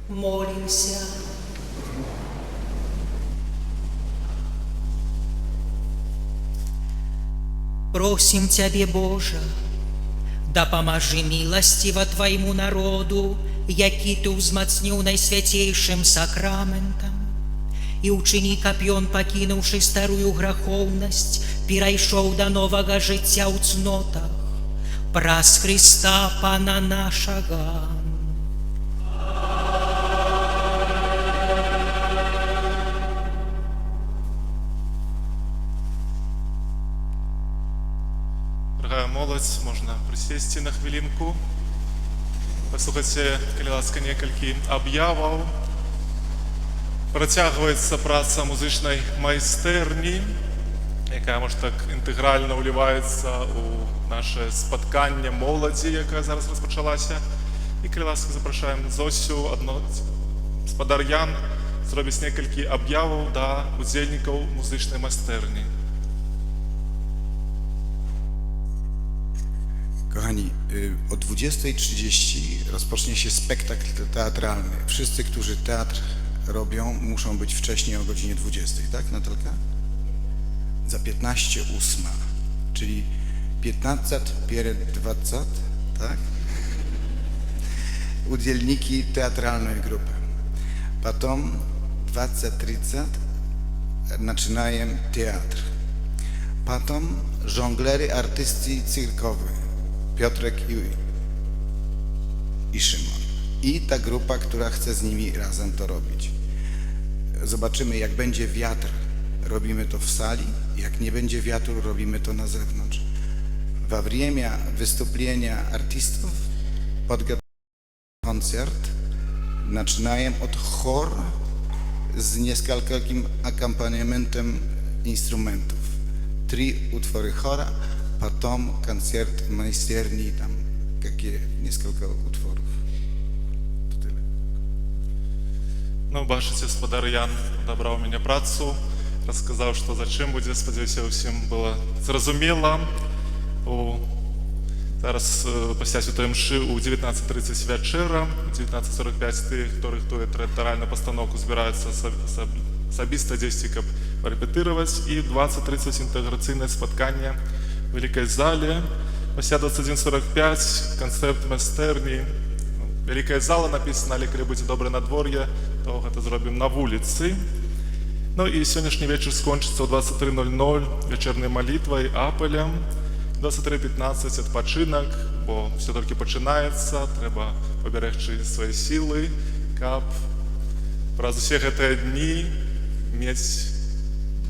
Speaker 1: Молимся. Просим Тебе, Боже, да поможи милостиво Твоему народу, які Ты узмацніў найсвятейшым сакраментам, і учыні, каб ён, пакінуўшы старую грахоўнасць, перайшоў да новага жыцця ў цнотах, праз Христа Пана нашага.
Speaker 4: Дорогая молодь, можна присесці на хвилинку. Паслухайце, калі ласка, некалькі аб'яваў. Працягваецца праца музычнай майстэрні, якая, можа, так інтэгральна ўліваецца ў наше спатканне моладзі, якая зараз распачалася. І, калі ласка, запрашаем Зосю, спадар Ян, зробіць некалькі аб'яваў да удзельнікаў музычнай майстэрні.
Speaker 8: Kochani, o 20:30 rozpocznie się spektakl teatralny. Wszyscy, którzy teatr robią, muszą być wcześniej o godzinie 20, tak, Natalka? Za 15:08, czyli 15 перед 20, tak? Udzielniki teatralnej grupy. Потом 20:30 zaczynają teatr. Потом żonglery, artyści cyrkowi. Piotrek i Szymon. I ta grupa, która chce z nimi razem to robić. Zobaczymy, jak będzie wiatr, robimy to w sali, jak nie będzie wiatru, robimy to na zewnątrz. Во время wystąpienia artystów podgotowany koncert zaczynają od chór z nieskalkim akompaniamentem instrumentów. 3 utwory chora, потом концерт майстерни, там несколько утворов.
Speaker 4: Ну, бачыце, спадар Ян адабраў мяне працу, расказаў, што за чым будзе, спадзяюся, усім было зразумела. Зараз пасля святой мшы ў 19:30 вячэра, 19:45 тых, хто рыхтуе тэатральную пастаноўку, збіраюцца асабіста дзесьці, каб парэпетыраваць, і 20:30 інтэграцыйнае спатканне в Великой зале. Пасля 21:45 концерт майстэрні. Великая зала написана, але калі будзе добрае надвор'е, то гэта зробім на вуліцы. Ну і сённяшні вечар скончыцца ў 23:00 вечернай малітвай апелем. 23:15 адпачынак, бо все толькі пачынаецца, трэба паберегчы свае сілы, каб праз усе гэтыя дні мець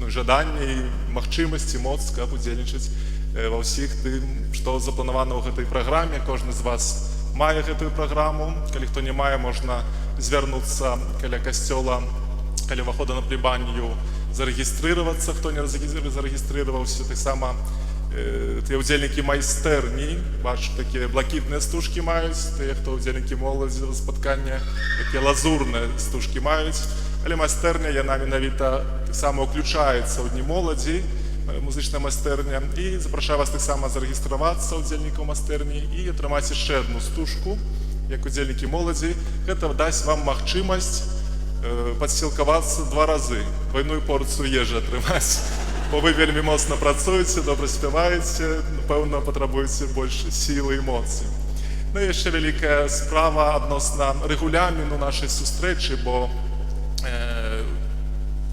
Speaker 4: жаданне і магчымасці, моц, каб удзельнічаць ва ўсіх тым, што запланавана ў гэтай праграме. Кожны з вас мае гэтую праграму. Калі хто не мае, можна звярнуцца каля касцёла, каля ўвахода на плебанію, зарэгістрыравацца, хто не зарэгістрыраваўся. Таксама тыя ўдзельнікі майстэрні, бачу, такія блакітныя стужкі маюць, тыя, хто ўдзельнікі моладзі спаткання, такія лазурныя стужкі маюць. Але майстэрня, яна менавіта таксама ўключаецца ў дні моладзі, музычная майстэрня, і запрашаю вас таксама зарэгістравацца ўдзельнікаў майстэрні і атрымаць яшчэ адну стужку, як удзельнікі моладзі. Гэта дасць вам магчымасць падсілкавацца 2 разы, двойную порцыю ежы атрымаць. Бо вы вельмі моцна працуеце, добра спяваеце, напэўна, патрабуеце больш сілы і моцы. Ну і яшчэ вялікая справа адносна рэгуляміну нашай сустрэчы, бо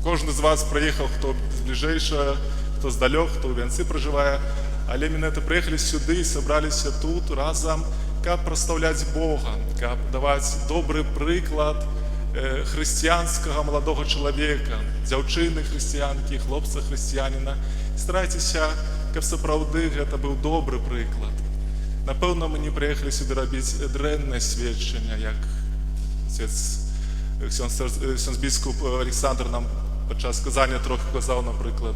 Speaker 4: кожны з вас прыехаў, хто бліжэйша, хто здалёк, хто ў вянцы пражывае, але менавіта прыехалі сюды і сабраліся тут разам, каб прадстаўляць Бога, каб даваць добры прыклад хрысціянскага маладога чалавека, дзяўчыны хрысціянкі, хлопца хрысціяніна. Старайцеся, каб сапраўды гэта быў добры прыклад. Напэўна, мы не прыехалі сюды рабіць дрэннае сведчанне, як ксёндз біскуп Александр нам падчас сказання трохи казаў, напрыклад,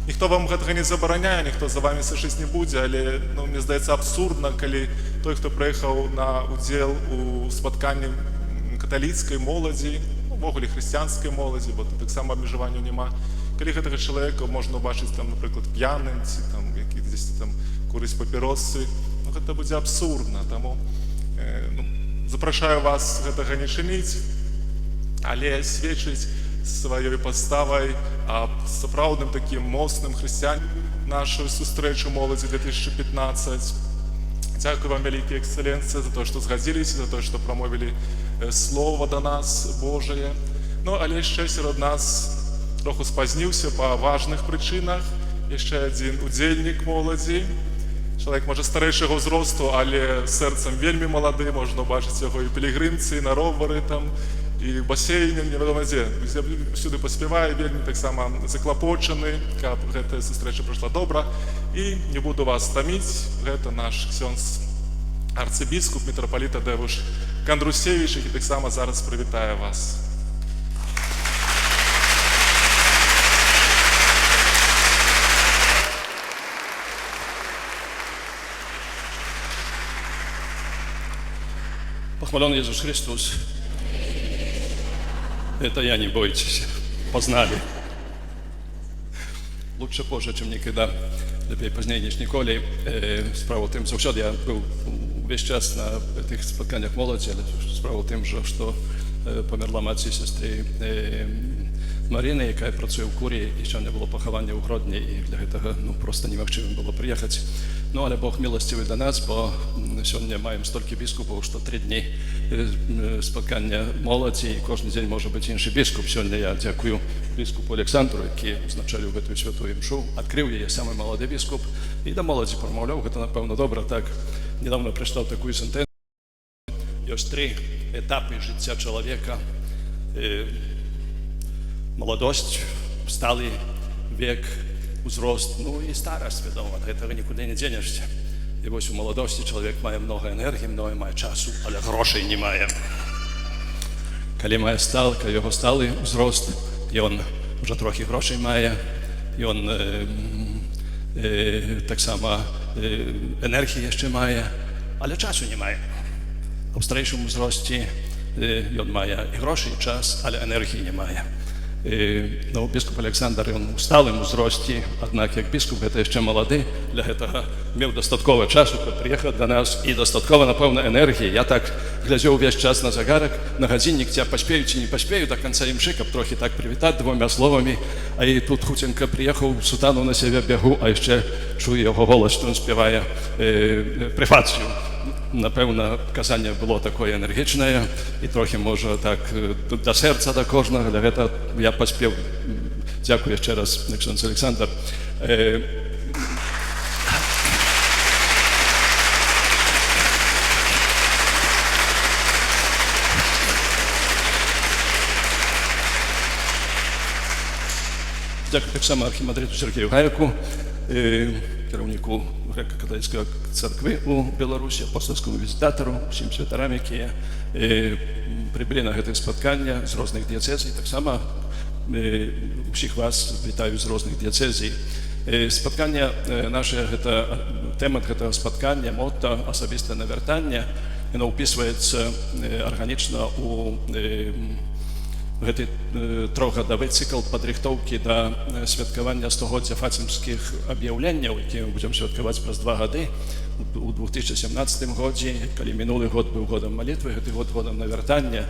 Speaker 4: ніхто вам гэтага не забараняе, ніхто за вами сышыць не будзе, але мне здаецца абсурдна, калі той, хто прыехаў на удзел у спатканні каталіцкай моладзі, увогуле хрысціянскай моладзі, бо тут таксама абмежаванняў няма, калі гэтага чалавека можна ўбачыць, напрыклад, п'яным, ці які дзесьці курыць папіросы, гэта будзе абсурдна. Таму Запрашаю вас гэтага не чыніць, але сведчыць сваёй паставай аб сапраўдным такім моцным хрысціянам нашу сустрэчу моладзі 2015. Дзякую вам, вялікія эксцэленцыі, за то, што згадзіліся, за то, што прамовілі слова да нас Божае. Ну, але яшчэ сярод нас троху спазніўся па важных прычынах. Яшчэ адзін удзельнік моладзі. Чалавек, можа, старэйшага ўзросту, але сэрцам вельмі малады, можна ўбачыць яго і пілігрымцы, і на ровары там, і в басейне, невядома дзе. Всюды паспявае, вельмі таксама заклапочаны, каб гэтая сустрэча прайшла добра. І не буду вас таміць, гэта наш ксёндз арцыбіскуп, мітрапаліт Тадеуш Кандрусевіч, які таксама зараз прывітае вас.
Speaker 9: Похвален Иисус Христос. Это я, не бойтесь, познали. Лучше позже, чем никогда. Lepiej później niż nikoли. Sprawa w tym, że ja był весь час на tych spotkaniach młodzi, ale sprawa w tym, że pomерла мать і сестри Марини, яка працює в Курії, і ще не було поховання у Гродні, і для цього просто неможливо було приїхати. Ну, але Бог милостивий до нас, бо сьогодні маємо стільки біскупів, що 3 дні споткання молоді, і кожен день може бути інший біскуп. Сьогодні я дякую біскупу Олександру, який означалив цю святу імшу, відкрив її, самий молодий біскуп, і до молоді промовляв, це, напевно, добре, так. Недавно прочитав таку сентенцію. Є 3 етапи життя чоловіка. Молодость, сталый век, узрост, ну и старость, wiadomo, от этого никуда не денешься. И вот у молодости человек має много энергии, много має часу, але грошей не має. Коли має його сталий узрост, і він вже трохи грошей має, і він так само енергії ще має, але часу не має. А в старішому зрості він має і гроші, і час, але енергії не має. No, biskup Aleksander, on w stałym wzroście, jednak jak biskup jest jeszcze młody, dla tego miał dostatkowo czasu, by przyjechał do nas i dostatkowo na pełną energię. Ja tak глядел весь час на загарок, на годинник, тебя поспею чи не поспею до конца имшика, трохи так привітати 2 словами, а і тут хутенько приїхав, сутану на себе бігу, а ще чую його голос, що він співає префацію. Напевно, казання було таке енергічне і трохи, може, так до серця до кожного, для цього я поспів. Дякую ще раз, ksiądz Олександр. Дякую так само архімандриту Сергію Гайку, керівнику Греко-католицької церкви у Білорусі, апостольському візитатору, всім святарам, які прибули на це споткання з різних дієцезій. Так само всіх вас вітаю з різних дієцезій. Spotkanie nasze, temat tego spotkania, motto osobiste nawiertanie, ono upisujется органично у гэты трохгадовы цикл падрыхтоўкі да святкавання 100-годдзя фацімскіх аб'яўленняў, які мы будзем святкаваць праз 2 гады у 2017 годзе, калі мінулы год быў годам малітвы, гэты год годам навяртання,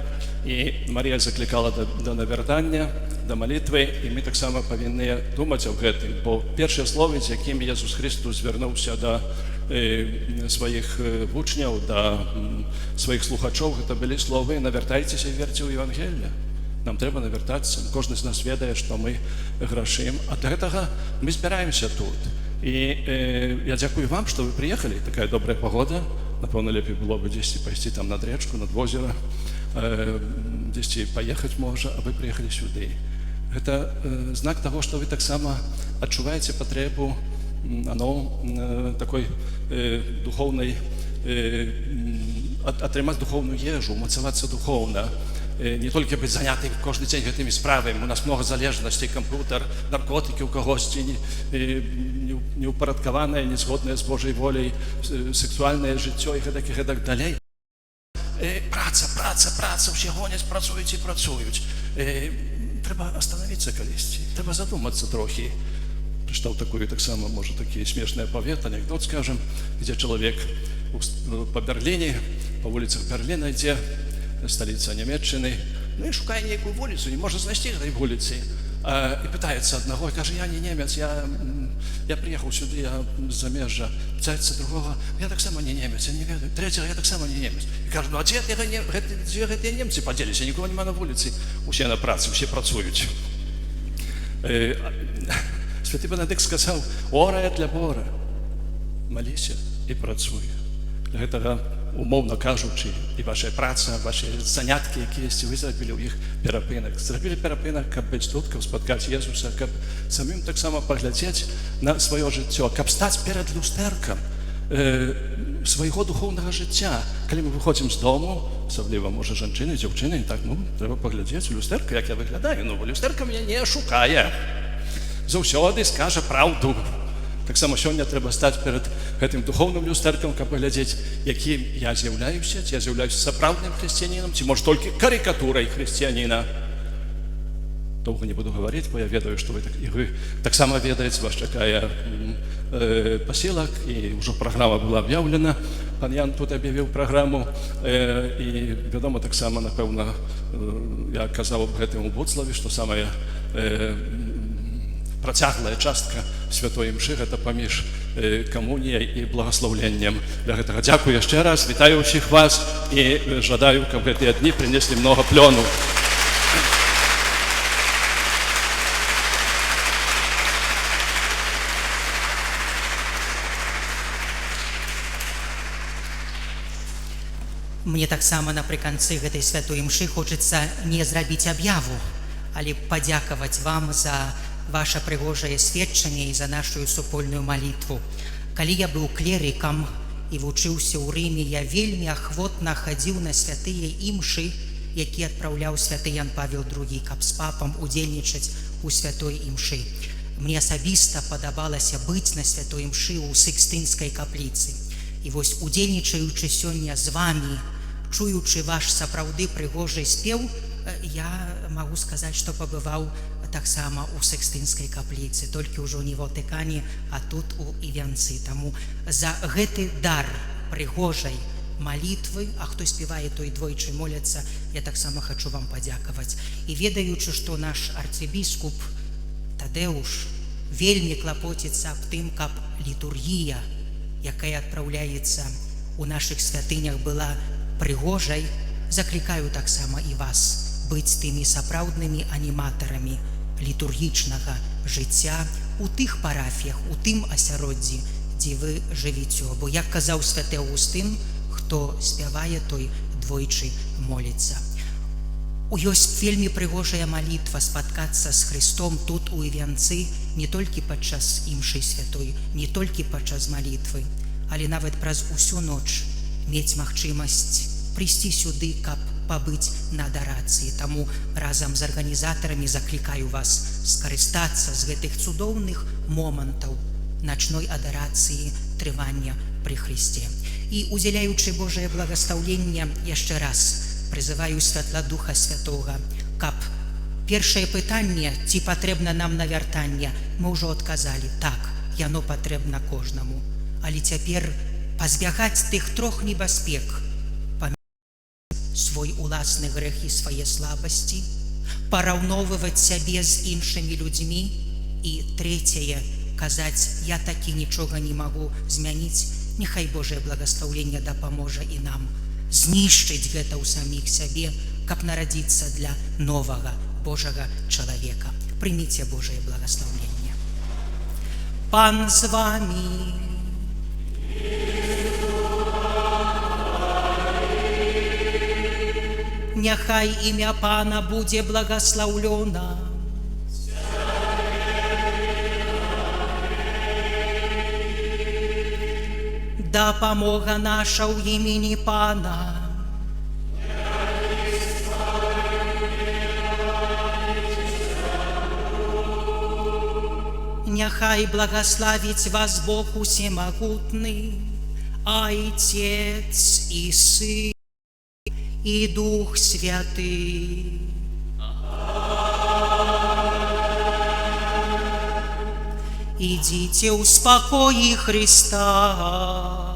Speaker 9: і Марія заклікала да навяртання, да малітвы, і мы таксама павінны думаць аб гэтым, бо першыя словы, з якімі Jesús Христос звярнуўся да сваіх вучняў, да сваіх слухачоў, гэта былі словы «Навяртайцеся і верце ў Евангелие». Нам трэба навяртацца, кожны з нас ведае, што мы грашым, а для гэтага мы збіраемся тут. І я дзякую вам, што вы прыехалі, такая добрая пагода, напэўна, лепей было бы дзесьці пайсці там над речку, над возера, дзесьці паехаць можа, а вы прыехалі сюды. Гэта знак таго, што вы таксама адчуваеце патрэбу такой духоўнай, атрымаць духоўную ежу, умацавацца духоўна, не толькі быць занятым кожны дзень гэтымі справамі. У нас много залежнасцей, камп'ютер, наркотыкі ў кагосьці, неўпарадкаванае, незгоднае з Божай воляй, сексуальнае жыццё і гэтак далей. Праца, ўсе гоняць, працуюць і працуюць. Трэба остановіцца калісьці, трэба задумацца трохі. Прачытаў такую таксама, можа, такі смешны аповед, анекдот, скажем, где человек по Берлине, по па вуліцах Берліна ідзе, сталіца Нямецчыны, ну і шукае нейкую вуліцу, не можа знайсці гэтай вуліцы. І пытаецца аднаго, і кажа, я не немец, я приехаў сюды, я з замежжа. Пытаецца другога, я таксама не немец, я не ведаю. Трэцяга, я таксама не немец. І кажа, ну а дзе гэтыя немцы падзеліся? Нікога няма на вуліцы. Усе на працы, усе працуюць. Святы Бенедыкт сказаў, орая для Бога, маліся і працуй. Для гэтага, умоўна кажучы, і ваша праца, ваши заняткі, якія вы зрабілі ў іх перапынак. Зрабілі перапынак, каб быць тут, каб спаткаць Езуса, каб самим таксама паглядзець на сваё жыццё, каб стаць перад люстэркам свайго духоўнага жыцця. Калі мы выходзім з дому, асабліва, можа, жанчыны, дзяўчыны, так, ну, трэба паглядзець у люстэрка, як я выглядаю. Ну, бо люстэрка мяне не ашукае. Заўсёды скажа праўду. Таксама сёння трэба стаць перад гэтым духоўным люстэркам, каб паглядзець, якім я з'яўляюся, ці я з'яўляюся сапраўдным хрысціянінам, ці, можа, толькі карыкатурай хрысціяніна. Доўга не буду гаварыць, бо я ведаю, што вы таксама ведаеце, вас чакае пасілак, і ўжо праграма была аб'яўлена. Пан Ян тут аб'явіў праграму, і, вядома, таксама, напэўна, я казаў аб гэтым у Буцлаве, што самая працяглая частка святой імшы гэта паміж камуніяй і благаслаўленнем. Для гэтага дзякую яшчэ раз, вітаю ўсіх вас і жадаю, каб гэтыя дні прынеслі многа плёну.
Speaker 1: Мне таксама напрыканцы гэтай святой імшы хочацца не зрабіць аб'яву, але падзякаваць вам за ваше прыгожае сведчанне і за нашу супольную малітву. Калі я быў клерыкам і вучыўся ў Рыме, я вельмі ахвотна хадзіў на святыя імшы, які адпраўляў святы Ян Павел II, каб з папам удзельнічаць у святой імшы. Мне асабіста падабалася быць на святой імшы ў Сікстынскай капліцы. І вось, удзельнічаючы сёння з вамі, чуючы ваш сапраўды прыгожы спеў, я магу сказаць, што пабываў таксама у Сікстынскай капліцы, толькі ўжо не ў Ватыкане, а тут у Івянцы. Таму за гэты дар прыгожай малітвы, а хто спявае, той двойчы моляцца, я таксама хачу вам падзякаваць. І ведаючы, што наш арцыбіскуп Тадэуш вельмі клапоціцца аб тым, каб літургія, якая адпраўляецца у нашых святынях, была прыгожай, заклікаю таксама і вас быць тымі сапраўднымі аніматарамі літургічнага жыцця у тых парафіях, у тым асяроддзі, дзе вы жывіце. Бо, як казаў святы Аўгустын, хто спявае, той двойчы моліцца. Ёсць вельмі прыгожая малітва спаткацца з Христом тут у Івянцы не толькі падчас імшы святой, не толькі падчас малітвы, але нават праз усю ноч мець магчымасць прыйсці сюды, каб пабыць на адарацыі. Таму разам з арганізатарамі заклікаю вас скарыстацца з гэтых цудоўных момантаў начной адарацыі трывання пры Христе. І, удзяляючы Божае благаслаўленне, яшчэ раз прызываю святла Духа Святога, каб першае пытанне, ці патрэбна нам навяртанне, мы ўжо адказалі, так, яно патрэбна кожнаму. Але цяпер пазбягаць тых трох небяспек: свой уласны грэх і свае слабасці, параўноўваць сябе з іншымі людзьмі, і трэцяе, казаць, я такі нічога не магу змяніць, няхай Божае благаслаўленне дапаможа і нам знішчыць гэта ў саміх сябе, каб нарадзіцца для новага Божага чалавека. Прыміце Божае благаслаўленне. Пан з вамі. Няхай імя Пана будзе благаслаўлёна. Дапамога наша ў імені Пана. Няхай благаславіць вас Бог усемагутны, Айцец і Сын і Дух Святы. Ідзіце ў спакоі Христа.